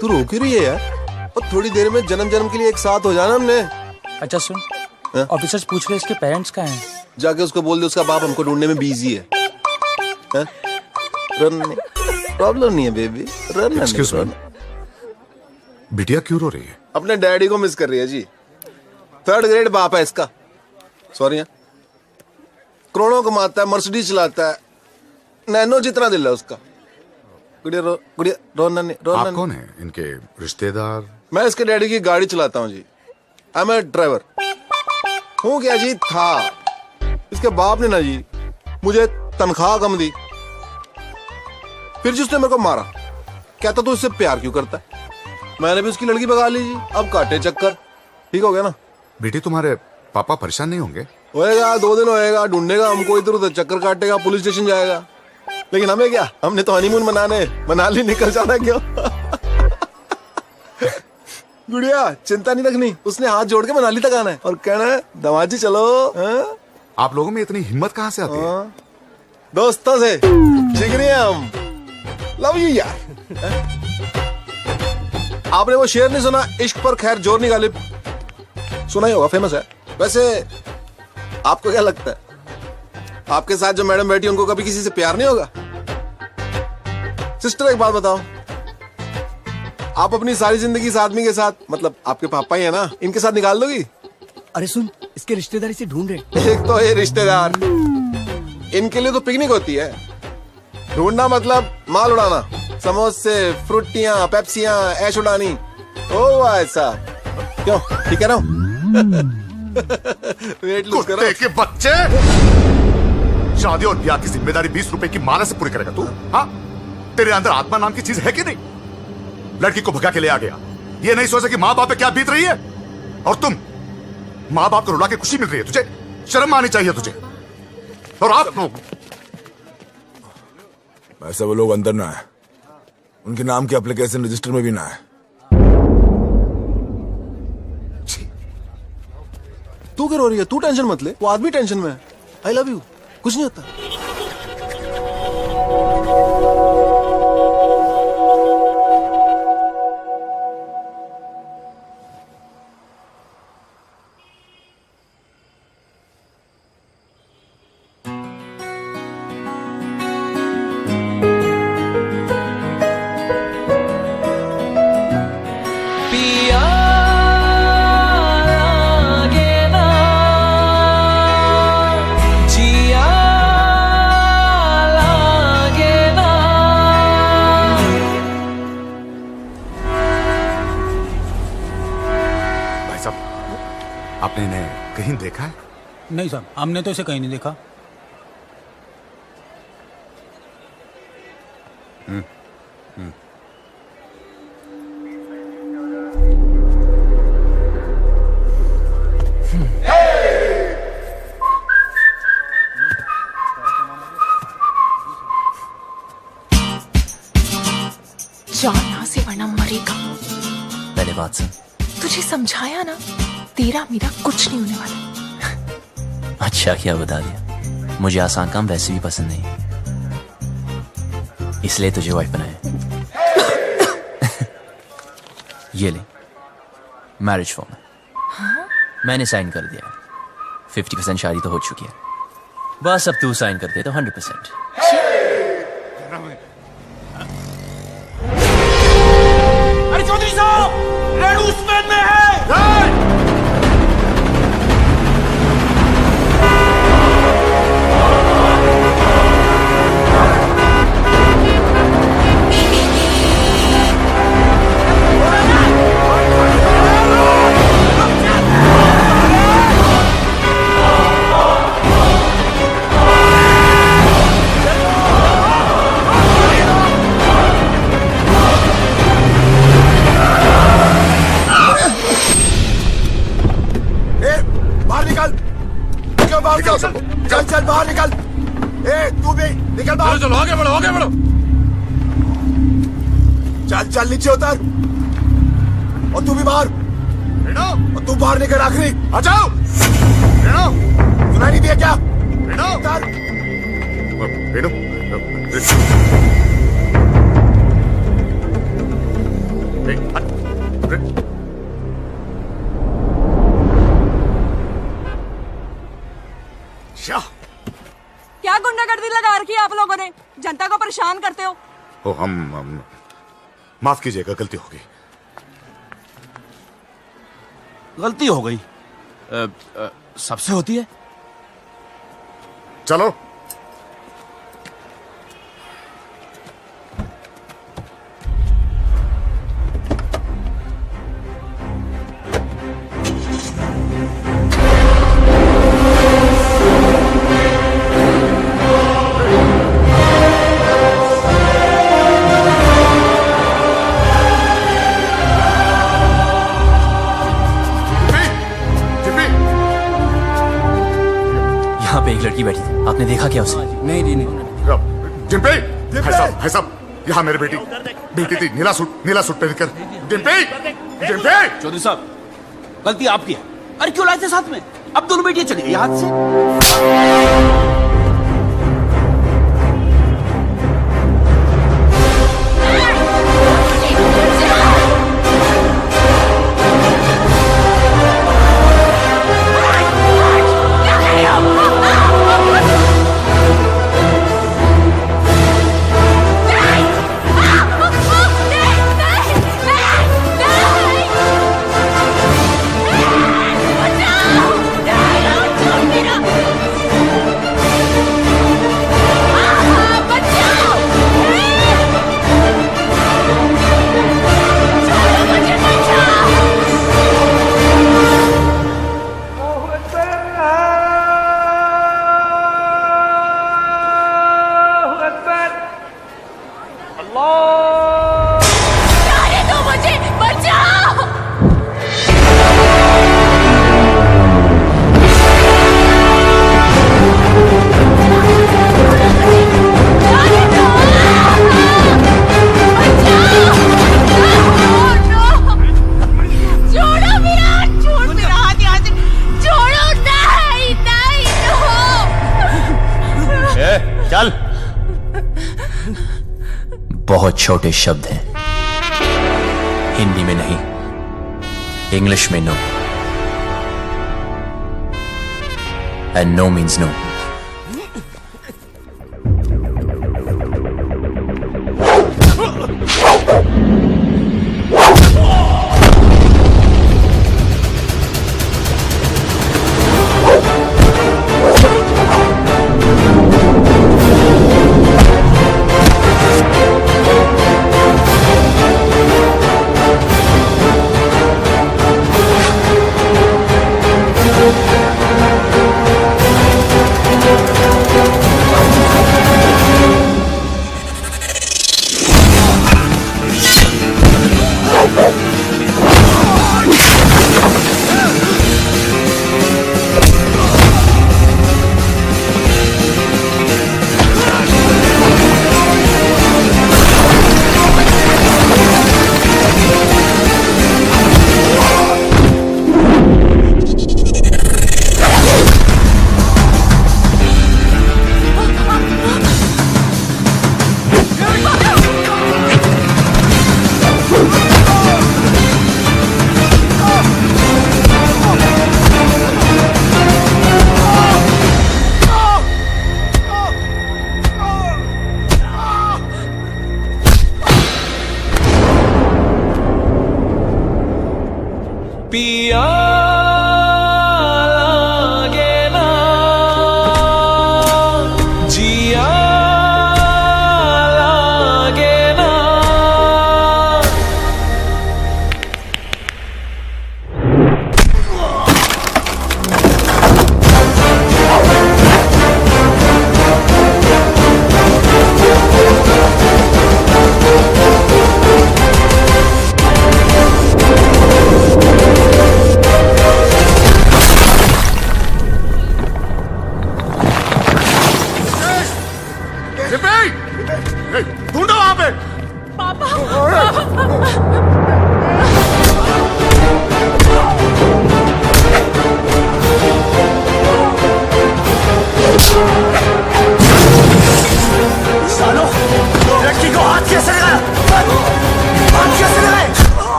तू रो क्यों रही है यार? और थोड़ी देर में जन्म जन्म के लिए एक साथ हो जाना हमने। अच्छा सुन, ऑफिसर्स पूछ रहे इसके पेरेंट्स कहाँ हैं? जाके उसको बोल दे उसका बाप हमको ढूंढने में बिजी है। रन प्रॉब्लम नहीं है बेबी, रन। एक्सक्यूज मी, बिटिया क्यों रो रही है? अपने डैडी को मिस कर रही है जी। 3rd ग्रेड बाप है इसका। सॉरी, करोड़ों कमाता है, मर्सिडीज चलाता है, नैनो जितना दिल है उसका। गुड़िया आप कौन है? इनके रिश्तेदार? मैं इसके डैडी की गाड़ी चलाता हूँ जी। I M A driver. हूँ क्या जी? था। इसके बाप ने ना जी मुझे तनख्वाह कम दी, फिर जी उसने मेरे को मारा। कहता तू इससे प्यार क्यों करता है? मैंने भी उसकी लड़की भगा ली जी। अब काटे चक्कर। ठीक हो गया ना? बेटी तुम्हारे पापा परेशान नहीं होंगे? होएगा, 2 दिन होएगा, ढूंढेगा हमको, इधर उधर चक्कर काटेगा, पुलिस स्टेशन जाएगा। लेकिन हमें क्या, हमने तो हनीमून मनाने मनाली निकल जाना। क्यों? गुड़िया चिंता नहीं रखनी, उसने हाथ जोड़ के मनाली तक आना है और कहना है दामाद जी चलो। आप लोगों में इतनी हिम्मत कहाँ से आती है? दोस्तों से जिगरी हैं हम। लव यू यार। आपने वो शेर नहीं सुना, इश्क पर खैर जोर नहीं गालिब? सुना ही होगा, फेमस है। वैसे आपको क्या लगता है, आपके साथ जो मैडम बैठी उनको कभी किसी से प्यार नहीं होगा? सिस्टर एक बात बताओ, आप अपनी सारी जिंदगी इस आदमी के साथ, मतलब आपके पापा ही है ना, इनके साथ निकाल दोगी? अरे सुन, इसके रिश्तेदारी से ढूंढ रहे। एक तो ये रिश्तेदार, इनके लिए तो पिकनिक होती है। ढूंढना मतलब माल उड़ाना, समोसे, फ्रूटियां, पेप्सियां, ऐश उड़ानी। ओ भाई साहब, क्यों ठीक है ना? वेट लूज करो। कुत्ते के बच्चे! शादी और ब्याह की जिम्मेदारी 20 रुपए की माला से पूरी करेगा तू? हाँ, तेरे अंदर आत्मा नाम की चीज है कि नहीं? लड़की को भगा के ले आ गया, ये नहीं सोचा कि माँ बाप पे क्या बीत रही है। और तुम माँ बाप को रुला के खुशी मिल रही है तुझे? शर्म आनी चाहिए तुझे। और आप लोग ऐसा वो लोग अंदर ना है, उनके नाम के एप्लीकेशन रजिस्टर में भी ना है। तू क्या रो रही है? तू टेंशन मत ले, वो आदमी टेंशन में है। आई लव यू, कुछ नहीं होता। आपने इन्हें कहीं देखा है? नहीं साहब, हमने तो इसे कहीं नहीं देखा। जाना से वरना मरेगा। पहले बात सुन, तुझे समझाया ना, तेरा मेरा कुछ नहीं होने वाला। अच्छा क्या बता दिया, मुझे आसान काम वैसे भी पसंद नहीं, इसलिए तुझे वाइफ बनाया। ये ले मैरिज फॉर्म। हाँ? मैंने साइन कर दिया। 50% शादी तो हो चुकी है, बस अब तू साइन कर दे तो 100%। अरे चौधरी साहब, रेणु स्पेन में है। निकल बाहर। चलो आगे बढ़ो, आगे बढ़ो। चल चल नीचे उतर। और तू भी बाहर। और तू बाहर निकल आखिरी। आ जाओ। सुनाई नहीं दिया क्या? उतर। क्या गुंडागर्दी लगा रखी है आप लोगों ने? जनता को परेशान करते हो। ओ हम माफ कीजिएगा, गलती हो गई। गलती हो गई? सबसे होती है। चलो। यहाँ पे एक लड़की बैठी थी, आपने देखा क्या उसे? नहीं जी नहीं। डिम्पी, भाई साहब, यहाँ मेरी बेटी थी, नीला सूट पहन कर। डिम्पी, चौधरी साहब, गलती आपकी है। अरे क्यों लाए थे साथ में? अब दोनों बेटियां चली गई हाथ से। चल। बहुत छोटे शब्द हैं, हिंदी में नहीं, इंग्लिश में no, and no means no.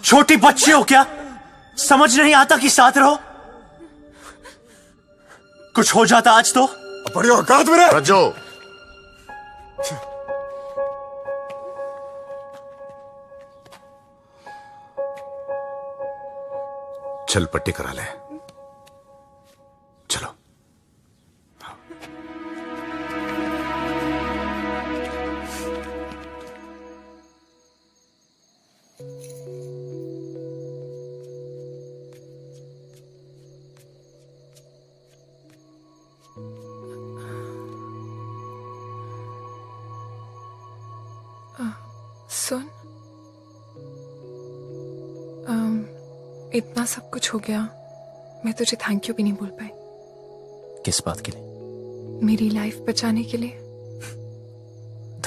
छोटी बच्ची हो क्या? समझ नहीं आता कि साथ रहो? कुछ हो जाता आज तो बड़ी औकात मेरे रज्जो, चल पट्टी करा ले। चलो। सुन, इतना सब कुछ हो गया, मैं तुझे थैंक यू भी नहीं बोल पाई। किस बात के लिए? मेरी लाइफ बचाने के लिए।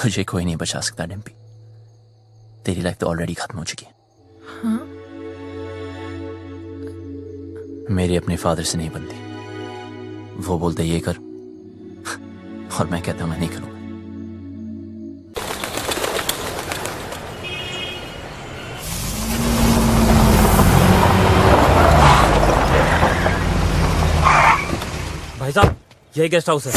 तुझे कोई नहीं बचा सकता डिम्पी। तेरी लाइफ तो ऑलरेडी खत्म हो चुकी है। हाँ? मेरी अपने फादर से नहीं बनती। वो बोलते ये कर और मैं कहता मैं नहीं करूंगा। भाई साहब, यही गेस्ट हाउस है।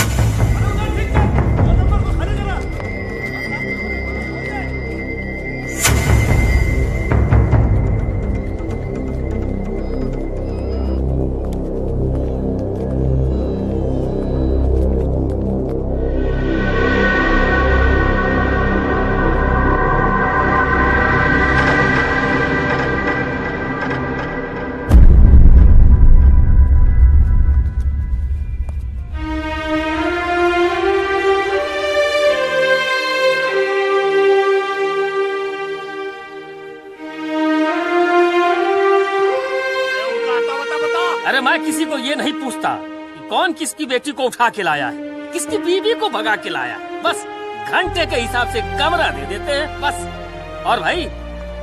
अरे मैं किसी को ये नहीं पूछता कि कौन किसकी बेटी को उठा के लाया है, किसकी बीवी को भगा के लाया। बस घंटे के हिसाब से कमरा दे देते हैं बस। और भाई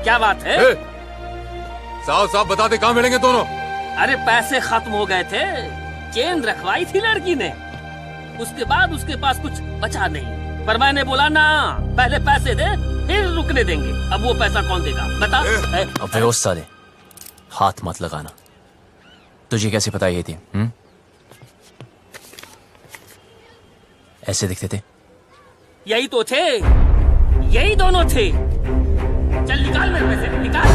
क्या बात है? साफ साफ बता दे कहाँ मिलेंगे दोनों? अरे पैसे खत्म हो गए थे, चेन रखवाई थी लड़की ने, उसके बाद उसके पास कुछ बचा नहीं। पर मैंने बोला ना, पहले पैसे दे फिर रुकने देंगे। अब वो पैसा कौन देगा बता? अब व्यवस्था दे, हाथ मत लगाना। तुझे कैसे पता ये थी? ऐसे दिखते थे? यही तो थे, यही दोनों थे। चल निकाल मेरे पैसे, निकाल।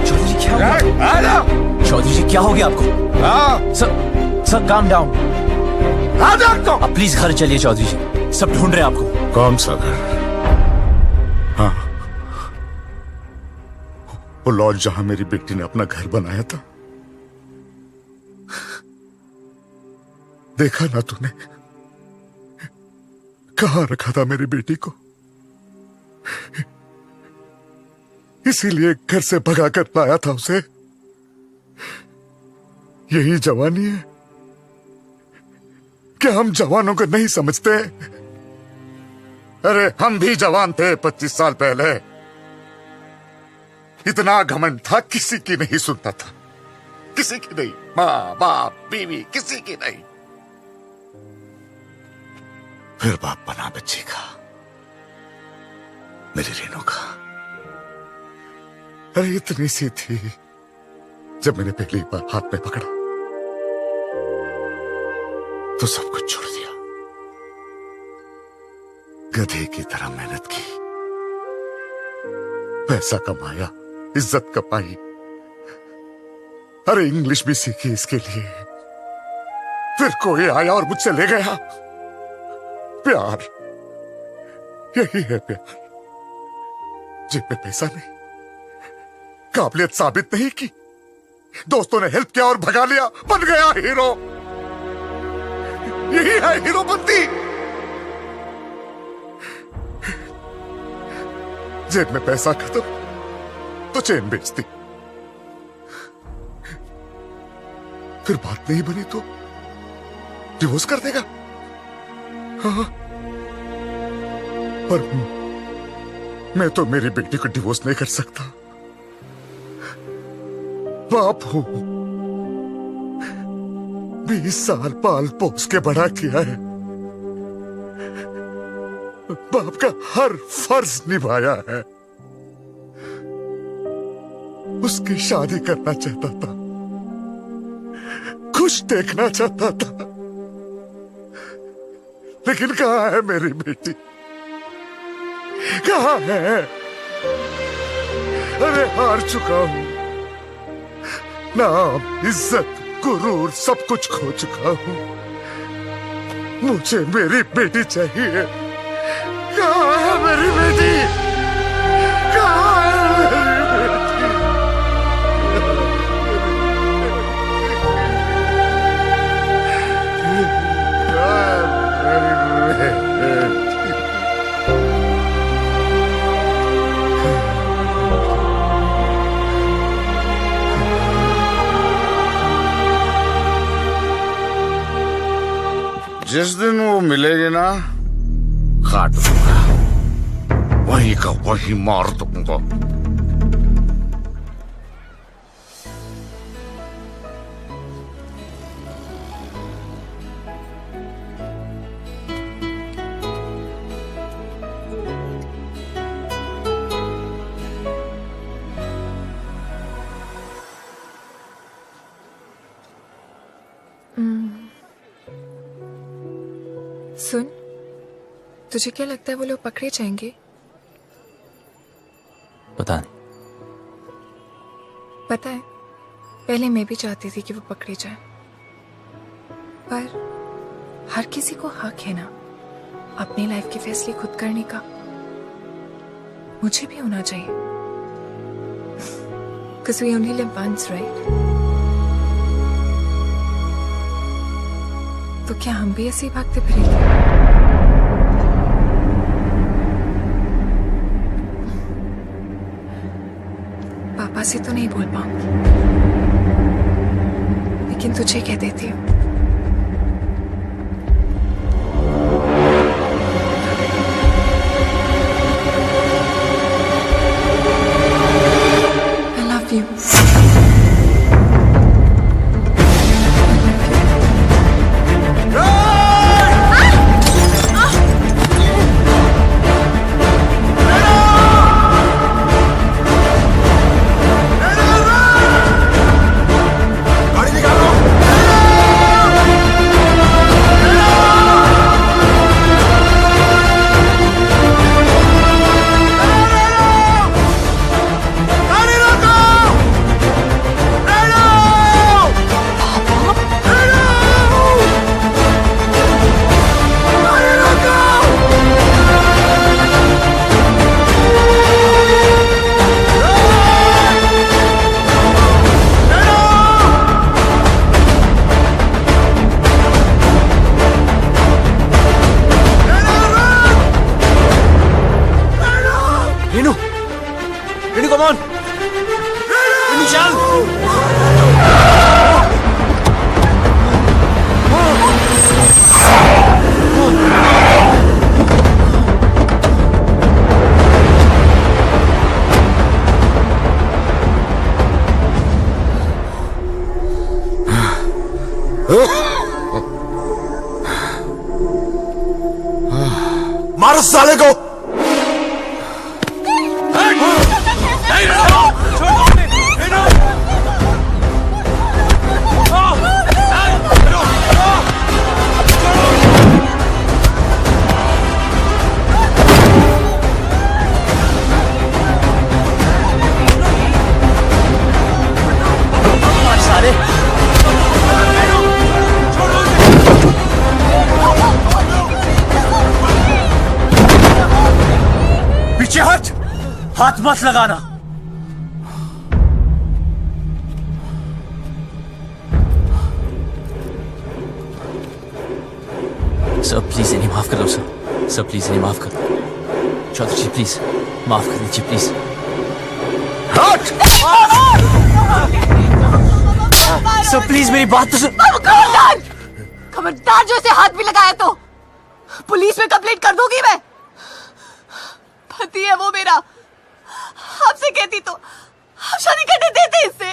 चौधरी क्या हुआ? चौधरी जी क्या हो गया आपको? Sir calm down. अब प्लीज घर चलिए चौधरी जी, सब ढूंढ रहे हैं आपको। कौन सा घर? हाँ, वो लॉज जहां मेरी बेटी ने अपना घर बनाया था। देखा ना तूने, कहां रखा था मेरी बेटी को। इसीलिए घर से भगा कर लाया था उसे। यही जवानी है? क्या हम जवानों को नहीं समझते? अरे हम भी जवान थे 25 साल पहले। इतना घमंड था, किसी की नहीं सुनता था, किसी की नहीं। माँ बाप बीवी किसी की नहीं। फिर बाप बना बच्ची का, मेरी रेनू का। अरे इतनी सी थी जब मैंने पहली बार हाथ में पकड़ा तो सब कुछ छोड़ दिया। गधे की तरह मेहनत की, पैसा कमाया, इज्जत कमाई, अरे इंग्लिश भी सीखी इसके लिए। फिर कोई आया और मुझसे ले गया। प्यार, यही है प्यार। जेब में पैसा नहीं, काबिलियत साबित नहीं की, दोस्तों ने हेल्प किया और भगा लिया, बन गया हीरो। यही है हीरोपंती। जेब में पैसा खत्म तो चेन बेचती, फिर बात नहीं बनी तो डिवोर्स कर देगा। हाँ, पर मैं तो मेरी बेटी को डिवोर्स नहीं कर सकता। बाप हूं। 20 साल पाल पोस के बड़ा किया है। बाप का हर फर्ज निभाया है। उसकी शादी करना चाहता था, खुश देखना चाहता था, लेकिन कहां है मेरी बेटी? कहां है? अरे हार चुका हूं। नाम, इज्जत, गुरूर सब कुछ खो चुका हूं। मुझे मेरी बेटी चाहिए। कहां है मेरी बेटी? कहां है मेरी बेटी? जिस दिन वो मिलेगी ना, काट दूंगा, वही का वही मार दूंगा। सुन, तुझे क्या लगता है वो लोग पकड़े जाएंगे? पता नहीं। पता है, पहले मैं भी चाहती थी कि वो पकड़े जाए, पर हर किसी को हक है ना अपनी लाइफ के फैसले खुद करने का। मुझे भी होना चाहिए, because we only live once, right? तो क्या हम भी ऐसे ही भागते फिरेंगे? पापा से तो नहीं बोल पाऊंगी, लेकिन तुझे कह देती हूँ। I love you. मारो साले को। पीछे हट, हाथ मत लगाना। सर प्लीज इन्हें माफ कर दो सर। सर प्लीज इन्हें माफ कर दो। चौधरी जी प्लीज माफ कर दीजिए प्लीज। सर प्लीज मेरी बात तो सुन। खबरदार, खबरदार जो इसे हाथ भी लगाया तो पुलिस में कंप्लेंट कर दूंगी मैं। पति है वो मेरा, आपसे कहती तो आप शादी करने देते इससे।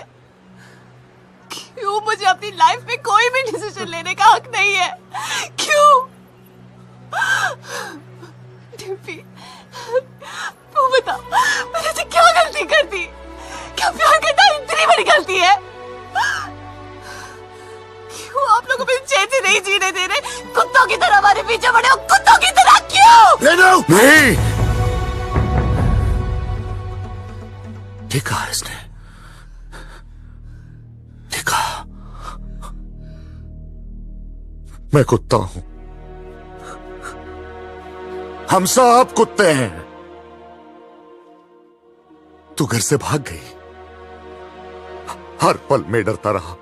अपनी लाइफ में कोई भी डिसीजन लेने का हक नहीं है? क्यों? डिम्पी, तू बता, मैंने से क्या गलती कर दी? क्या प्यार करना इतनी बड़ी गलती है? क्यों आप लोग मुझे चैन से नहीं जीने दे रहे? कुत्तों की तरह हमारे पीछे पड़े हो, कुत्तों की तरह क्यों? नहीं, देखा इसने, देखा, मैं कुत्ता हूं, हम सब कुत्ते हैं। तू घर से भाग गई, हर पल में डरता रहा,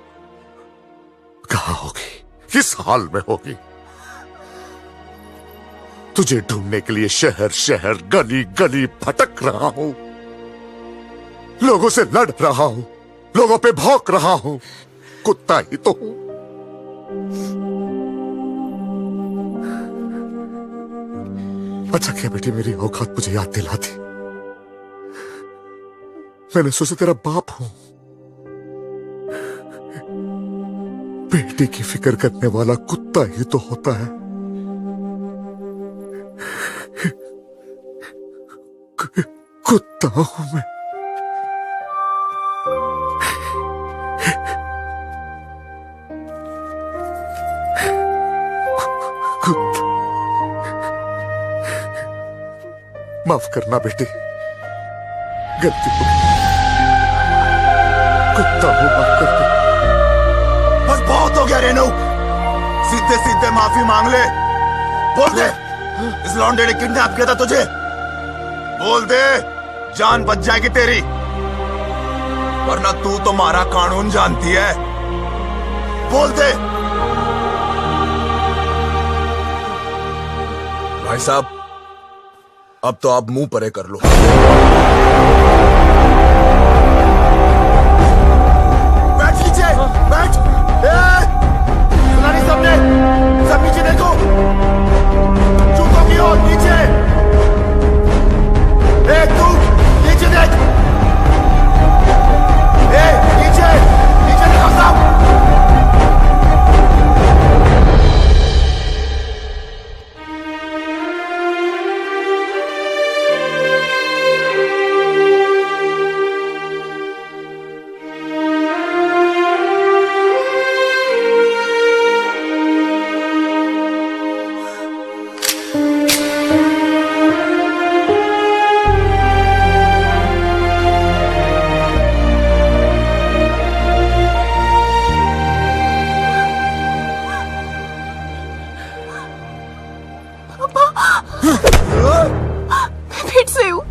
कहां होगी, किस हाल में होगी। तुझे ढूंढने के लिए शहर शहर गली गली भटक रहा हूं, लोगों से लड़ रहा हूं, लोगों पे भौंक रहा हूं, कुत्ता ही तो हूं। अच्छा क्या बेटी मेरी औकात मुझे याद दिला दी। मैंने सोचा तेरा बाप हूं, बेटी की फिक्र करने वाला कुत्ता ही तो होता है। कुत्ता हूं मैं। कुत्ता, माफ करना बेटी, गलती हो गई, कुत्ता हूं, माफ कर दे। बस बहुत हो गया रेनू, सीधे सीधे माफी मांग ले। बोल दे इस लौंडे ने किडनैप किया था तुझे, बोल दे, जान बच जाएगी तेरी, वरना तू तो हमारा कानून जानती है। बोल दे। भाई साहब, अब तो आप मुंह परे कर लो। बैठ नीचे, बैठ। सुना नहीं सबने? सब नीचे देखो, जूतों की ओर नीचे। तू नीचे देख, नीचे नीचे देखो सब। फिर से हूँ।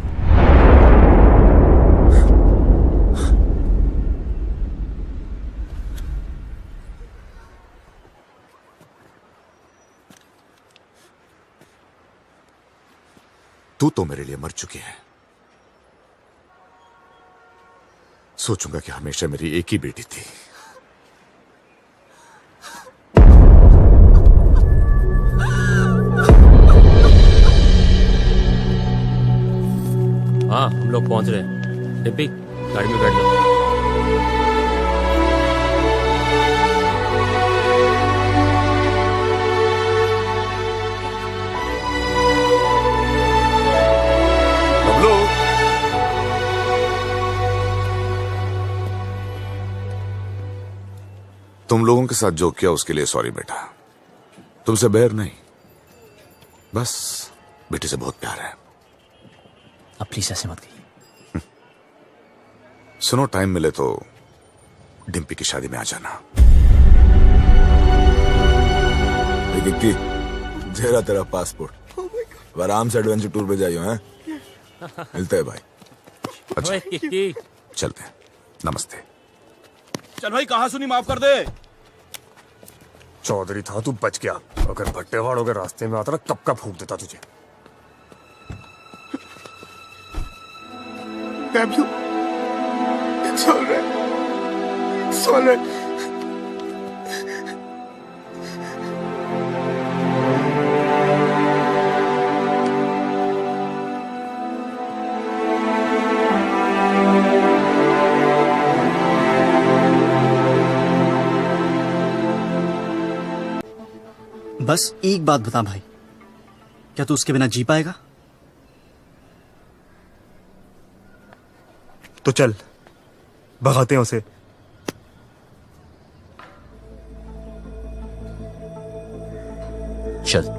तू तो मेरे लिए मर चुकी है। सोचूंगा कि हमेशा मेरी एक ही बेटी थी। हाँ, हम लोग पहुंच रहे हैं। डिम्पी, गाड़ी में बैठ जाओ। बबलू, तुम लोगों के साथ जो किया उसके लिए सॉरी बेटा। तुमसे बैर नहीं, बस बेटी से बहुत प्यार है। अब प्लीज ऐसे मत कहिए। सुनो, टाइम मिले तो डिम्पी की शादी में आ जाना। किक्की, जेरा तेरा पासपोर्ट, आराम से एडवेंचर टूर पे जाइयो हैं। मिलते हैं भाई। अच्छा, ओए, किक्की। चलते हैं। नमस्ते। चल भाई, कहा सुनी, माफ कर दे। चौधरी था तू, बच गया। अगर भट्टेवाड़ों के रास्ते में आता ना, कब का फूंक देता तुझे। Pablo, it's all right. It's all right. बस एक बात बता भाई, क्या तू उसके बिना जी पाएगा? तो चल भगाते हैं उसे। चल।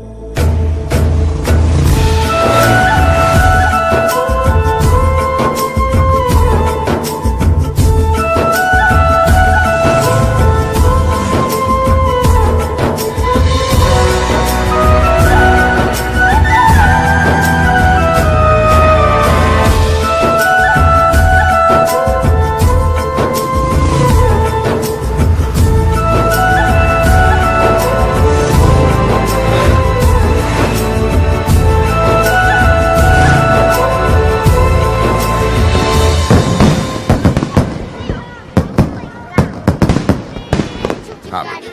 हाँ बेटे।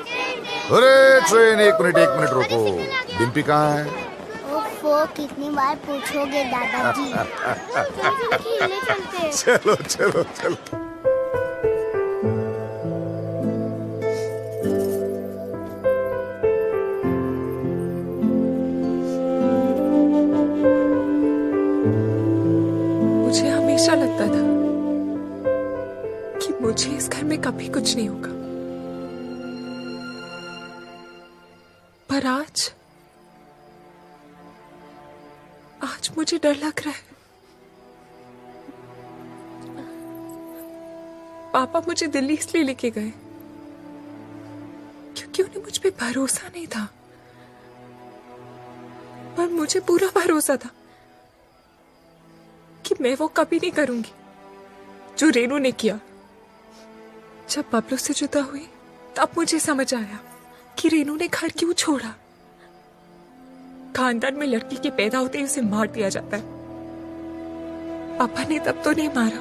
अरे ट्रेन एक मिनट रुको। डिम्पी कहाँ है? ओफो, कितनी बार पूछोगे दादाजी। खेलने चलते हैं। चलो चलो चलो। मुझे हमेशा लगता था कि मुझे इस घर में कभी कुछ नहीं होगा, पर आज मुझे डर लग रहा है। पापा मुझे दिल्ली इसलिए लेके गए क्योंकि उन्हें मुझ पे भरोसा नहीं था, पर मुझे पूरा भरोसा था कि मैं वो कभी नहीं करूंगी जो रेनू ने किया। जब बबलू से जुदा हुई तब मुझे समझ आया कि रेनू ने घर क्यों छोड़ा। खानदान में लड़की के पैदा होते ही उसे मार दिया जाता है। पापा ने तब तो नहीं मारा,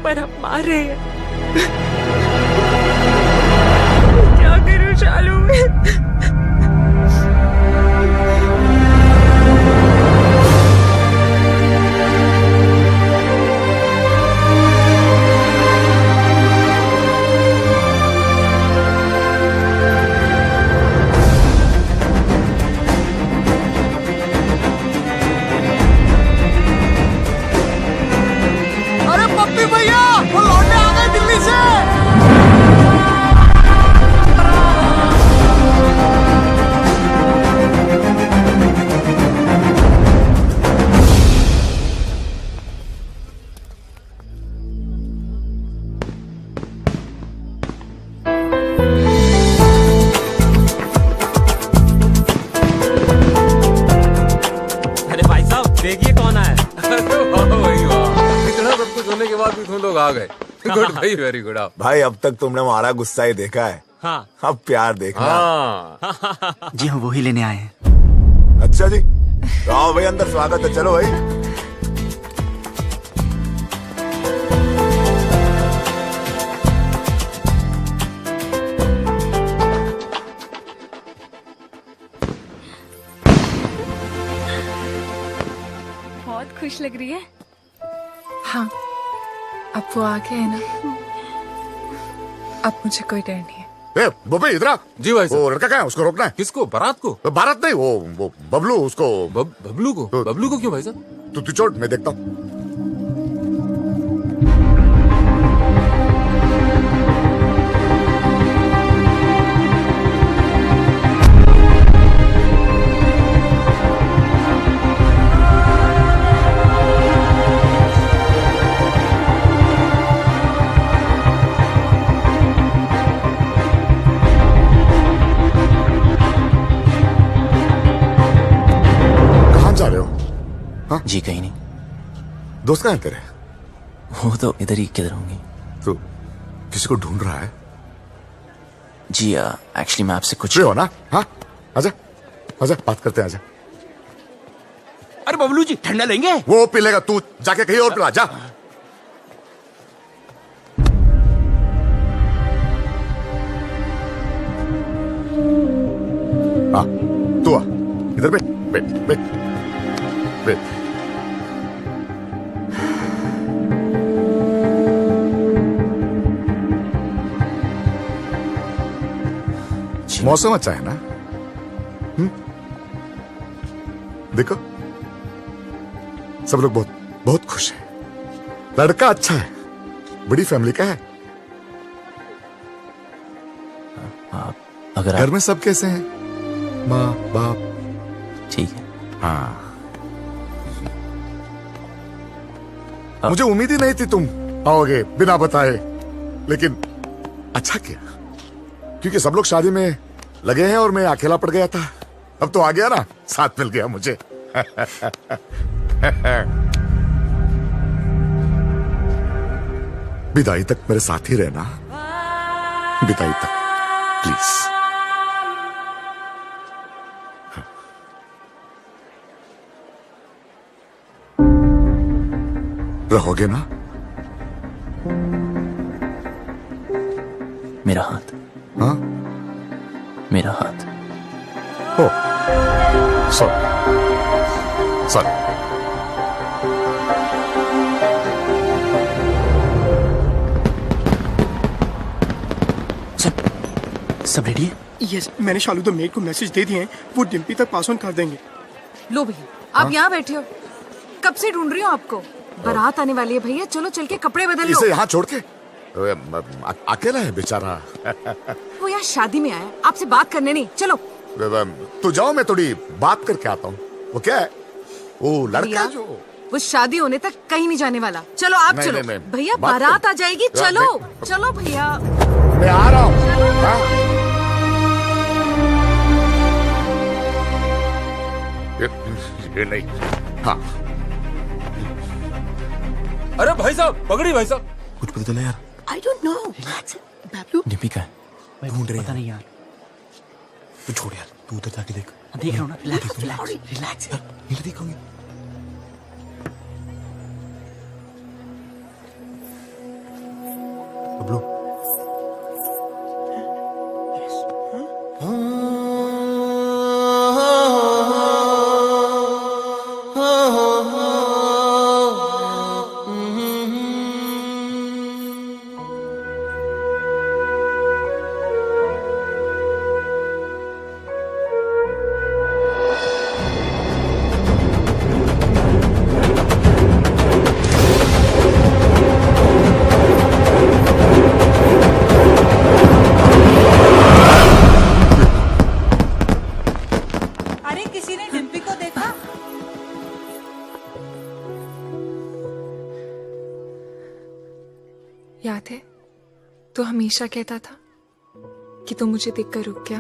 पर अब मार रहे हैं। क्या करूं शालू मैं? भैया वो लौंडे आ गए दिल्ली से। अरे भाई साहब देखिए कौन आया। इतना सब कुछ होने के बाद भी तुम लोग आ गए। गुड भाई, वेरी गुड। आप भाई अब तक तुमने हमारा गुस्सा ही देखा है। हाँ। अब प्यार देखना। हाँ। जी हाँ, वही लेने आए हैं। अच्छा जी, तो आओ भाई अंदर, स्वागत है। चलो भाई। बहुत खुश लग रही है। हाँ, अब वो आ गए है ना, अब मुझे कोई डर नहीं है। बोबे इधर आ। जी भाई साहब। वो लड़का कहाँ है? उसको रोकना है। किसको? बारात को? बारात नहीं, वो बबलू। उसको बबलू को? बबलू को क्यों भाई साहब? तू चोट, मैं देखता हूँ। जी कहीं नहीं। दोस्त कहाँ है तेरे? वो तो इधर ही किधर होंगे। तो किसी को ढूंढ रहा है? जी एक्चुअली मैं आपसे कुछ हो ना। हाँ आजा आजा, बात करते हैं, आजा। अरे बबलू जी ठंडा लेंगे? वो पी लेगा, तू जाके कहीं और पिला जा। हाँ तू आ इधर, बैठ बैठ बैठ बैठ। मौसम अच्छा है ना? देखो सब लोग बहुत बहुत खुश हैं। लड़का अच्छा है, बड़ी फैमिली का है। अगर घर में सब कैसे हैं? माँ बाप? ठीक है। हाँ, मुझे उम्मीद ही नहीं थी तुम आओगे बिना बताए, लेकिन अच्छा किया, क्योंकि सब लोग शादी में लगे हैं और मैं अकेला पड़ गया था। अब तो आ गया ना, साथ मिल गया मुझे। विदाई तक मेरे साथ ही रहना, विदाई तक प्लीज। रहोगे ना? मेरा हाथ। हाँ, मेरा हाथ। ओ सॉरी सॉरी। सब रेडी है? यस, मैंने शालू द मेड को मैसेज दे दिए हैं, वो डिम्पी तक पास ऑन कर देंगे। लो भैया, आप यहाँ बैठे हो, कब से ढूंढ रही हूँ आपको। बारात आने वाली है भैया, चलो चल के कपड़े बदल लो। इसे यहाँ छोड़ के अकेला है बेचारा। वो यहाँ शादी में आया, आपसे बात करने नहीं। चलो तो जाओ, मैं थोड़ी बात करके आता हूँ। वो क्या है? वो लड़का भैया, जो वो शादी होने तक कहीं नहीं जाने वाला। चलो आप नहीं, चलो नहीं, भैया, बात बारात कर- आ जाएगी। चलो चलो भैया, मैं आ रहा हूँ। ये नहीं। हाँ, अरे भाई साहब, पकड़ी भाई साहब। कुछ पता चला यार? I don't know. Bablu Dimpy का है? ढूंढ रहे हैं। पता नहीं यार। तू छोड़ यार, तू उधर जाके देख। देख रहा हूँ ना, रिलैक्स रिलैक्स। नीचे देखोगे? बबलू, अरे किसी ने डिम्पी को देखा? याद है तो हमेशा कहता था कि तू मुझे देखकर रुक गया।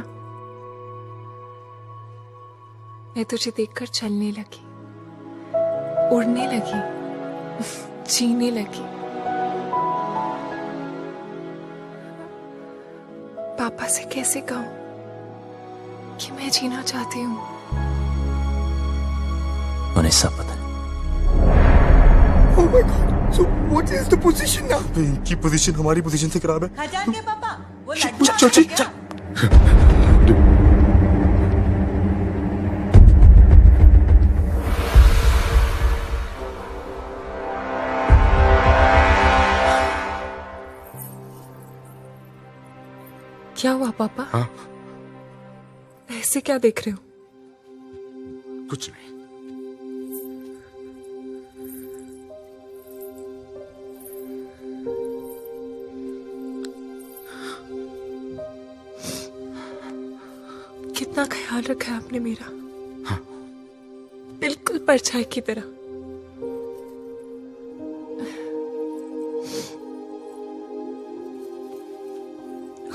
मैं तुझे देखकर चलने लगी, उड़ने लगी, जीने लगी। पापा से कैसे कहूं कि मैं जीना चाहती हूँ। उन्हें सब पता है। Oh my God! So what is the position now? इनकी पोजीशन हमारी पोजीशन से खराब है। खजान के पापा, वो चल चल चल। क्या हुआ पापा? हाँ? ऐसे क्या देख रहे हो? कुछ नहीं। कितना ख्याल रखा है आपने मेरा। हाँ। बिल्कुल परछाई की तरह।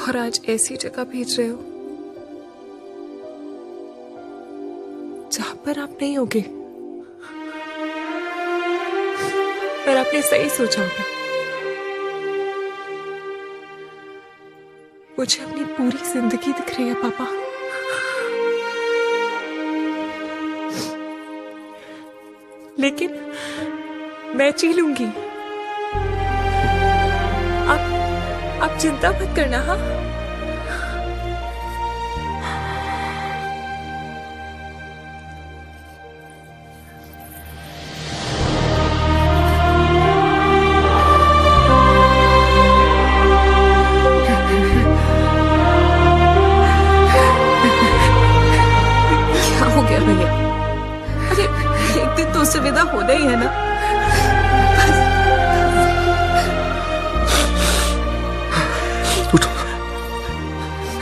और आज ऐसी जगह भेज रहे हो जहां पर आप नहीं होगे, पर आपने सही सोचा होगा। मुझे अपनी पूरी जिंदगी दिख रही है पापा। लेकिन मैं जी लूंगी। आप चिंता मत करना। हाँ, क्या हो गया भैया?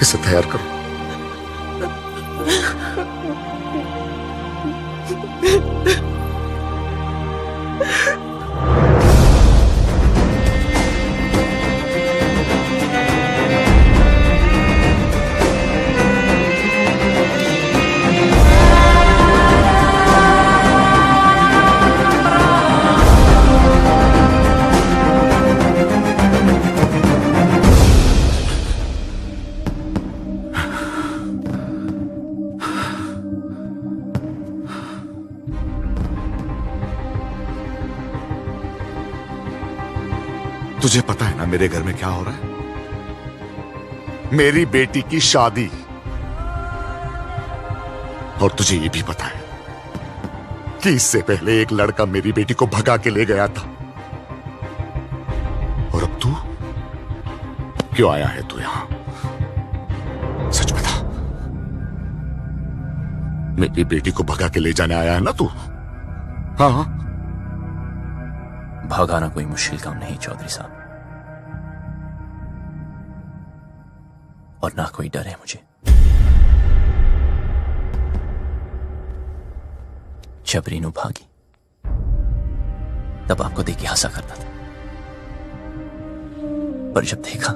इसे तैयार करो। तुझे पता है ना मेरे घर में क्या हो रहा है? मेरी बेटी की शादी। और तुझे ये भी पता है कि इससे पहले एक लड़का मेरी बेटी को भगा के ले गया था। और अब तू क्यों आया है तू यहां? सच बता, मेरी बेटी को भगा के ले जाने आया है ना तू? हाँ हाँ। भगाना कोई मुश्किल काम नहीं चौधरी साहब, और ना कोई डर है मुझे। जब रीनू भागी तब आपको देख के हंसा करता था, पर जब देखा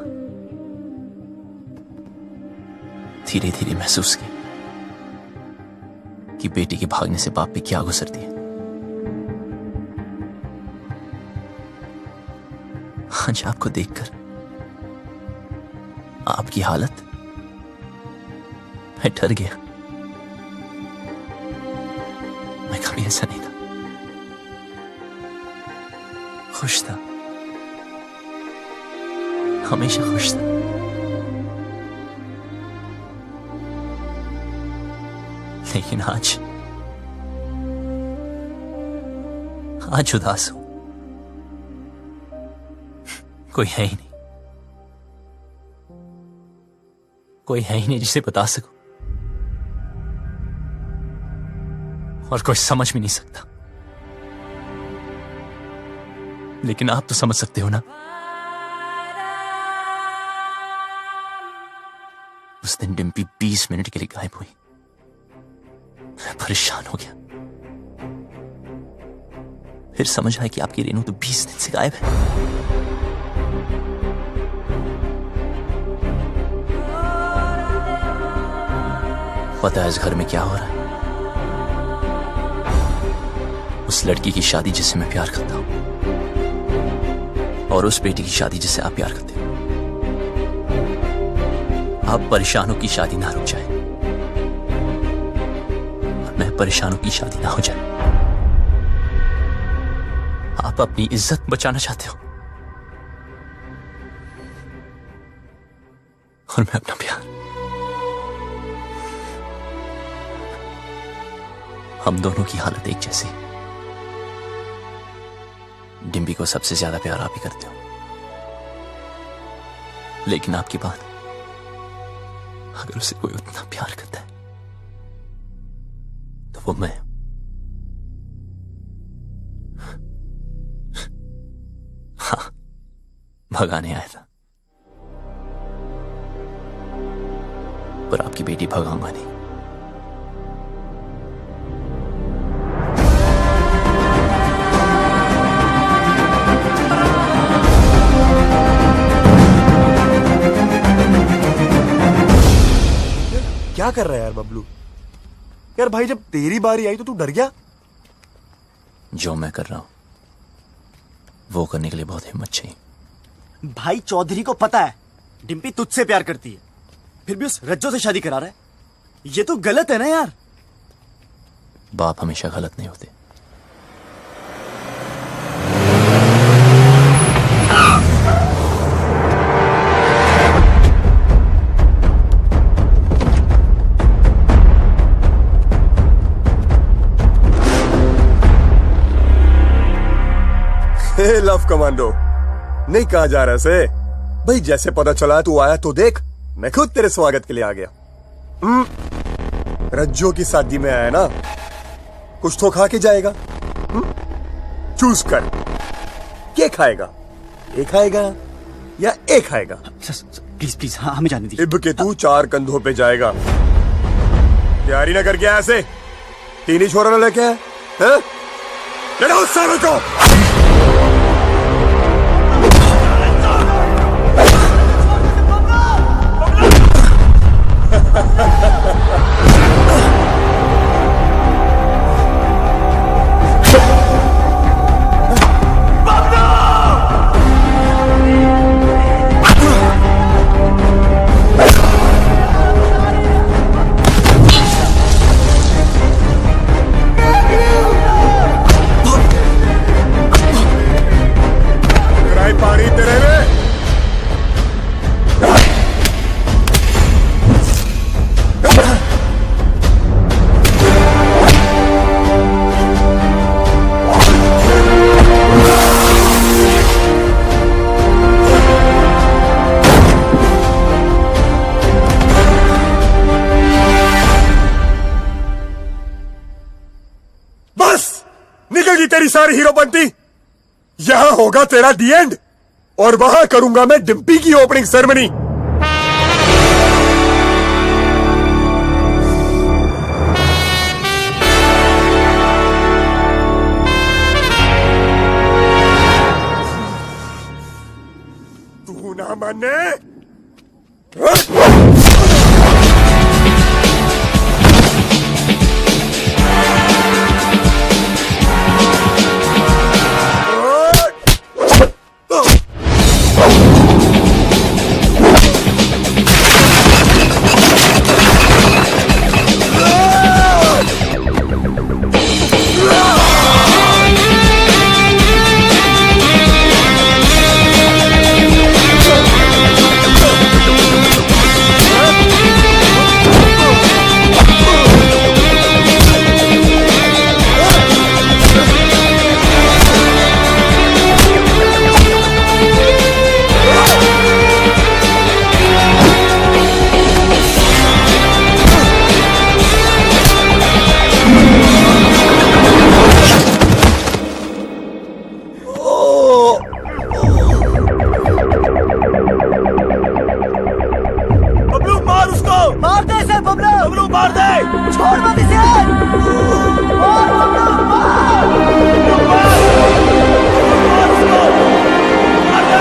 धीरे धीरे महसूस किया कि बेटी के भागने से बाप पे क्या गुजरती है। आज आपको देखकर आपकी हालत, मैं डर गया। मैं कभी ऐसा नहीं था, खुश था, हमेशा खुश था। लेकिन आज उदास हूं। कोई है ही नहीं, कोई है ही नहीं जिसे बता सकूं, और कोई समझ भी नहीं सकता। लेकिन आप तो समझ सकते हो ना। उस दिन डिम्पी 20 मिनट के लिए गायब हुई। मैं परेशान हो गया। फिर समझ आया कि आपकी रेनू तो 20 दिन से गायब है। पता है इस घर में क्या हो रहा है? उस लड़की की शादी जिससे मैं प्यार करता हूं, और उस बेटी की शादी जिससे आप प्यार करते हो। आप परेशानों की शादी ना रुक जाए, और मैं परेशानों की शादी ना हो जाए। आप अपनी इज्जत बचाना चाहते हो, और मैं अपना प्यार। हम दोनों की हालत एक जैसी। डिम्पी को सबसे ज्यादा प्यार आप ही करते हो, लेकिन आपकी बात, अगर उसे कोई उतना प्यार करता है तो वो मैं। हाँ, भगाने आया था, पर आपकी बेटी भगाऊंगा नहीं। क्या कर रहा है यार बबलू? यार भाई, जब तेरी बारी आई तो तू डर गया? जो मैं कर रहा हूं वो करने के लिए बहुत हिम्मत चाहिए। भाई चौधरी को पता है डिम्पी तुझसे प्यार करती है, फिर भी उस रज्जो से शादी करा रहा है। ये तो गलत है ना यार। बाप हमेशा गलत नहीं होते। लव कमांडो नहीं कहा जा रहा से भाई। जैसे पता चला तू आया तो देख, मैं खुद तेरे स्वागत के लिए आ गया। रज्जो की शादी में आया ना, कुछ तो खा के जाएगा। चूज कर, क्या खाएगा? ये खाएगा या एक खाएगा? प्लीज प्लीज, हाँ हमें जाने दीजिए। इब के तू 4 कंधों पे जाएगा। तैयारी ना करके ऐसे 3 ही छोरा ना लेके आए हैं? लड़ाओ सारों को। पानी तेरे में। बस निकल गई तेरी सारी हीरोपंती। यहां होगा तेरा दी एंड और वहां करूंगा मैं डिम्पी की ओपनिंग सेरेमनी। तू ना माने? मार दे इसे बबलू। बबलू मार दे, छोड़ मत इसे। मार बबलू, मार। बबलू मार। मार उसको। मार दे।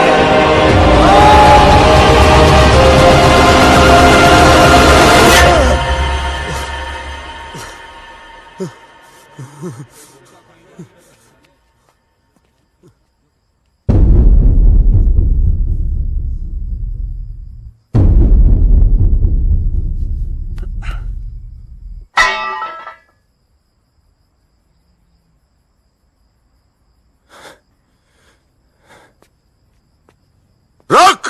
रुक!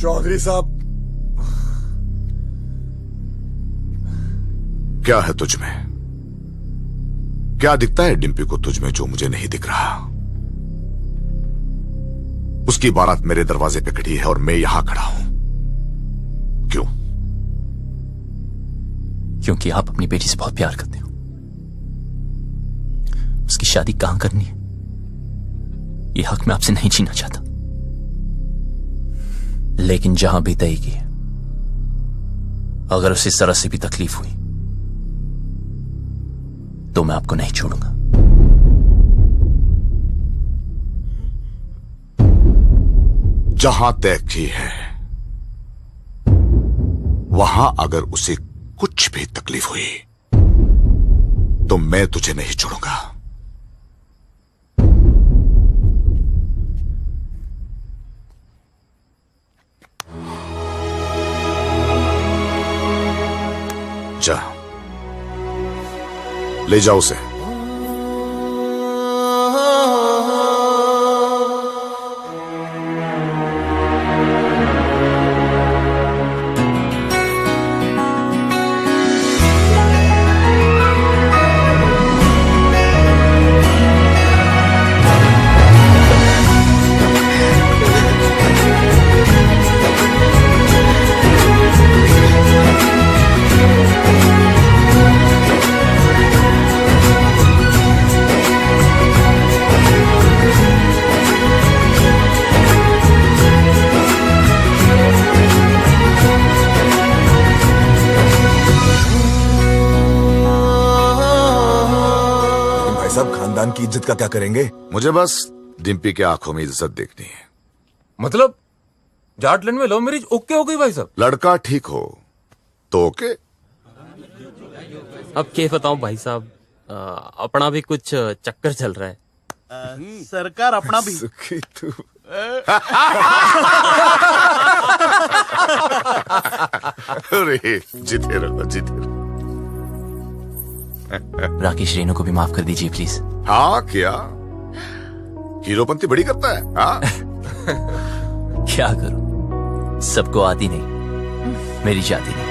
चौधरी साहब, क्या है तुझ में? क्या दिखता है डिम्पी को तुझ में जो मुझे नहीं दिख रहा? उसकी बारात मेरे दरवाजे पे खड़ी है और मैं यहां खड़ा हूं। क्यों? क्योंकि आप अपनी बेटी से बहुत प्यार करते हो। उसकी शादी कहां करनी है ये हक मैं आपसे नहीं छीनना चाहता, लेकिन जहां भी तय की, अगर उसे जरा से भी तकलीफ हुई तो मैं आपको नहीं छोड़ूंगा। जहां तय की है वहां अगर उसे कुछ भी तकलीफ हुई तो मैं तुझे नहीं छोड़ूंगा। जा, ले जाओ उसे। खानदान की इज्जत का क्या करेंगे? मुझे बस डिम्पी के आंखों में इज्जत देखनी है। मतलब जाटलैंड में लव मैरिज ओके हो गई भाई साहब? लड़का ठीक हो तो ओके। अब क्या बताऊं भाई साहब, अपना भी कुछ चक्कर चल रहा है। सरकार अपना भी सुखी तू। अरे जीते रहो, जीते रहो। राकेश, रेनू को भी माफ कर दीजिए प्लीज। हाँ क्या हीरोपंती बड़ी करता है? हाँ क्या करूं, सबको आती नहीं, मेरी जाती नहीं।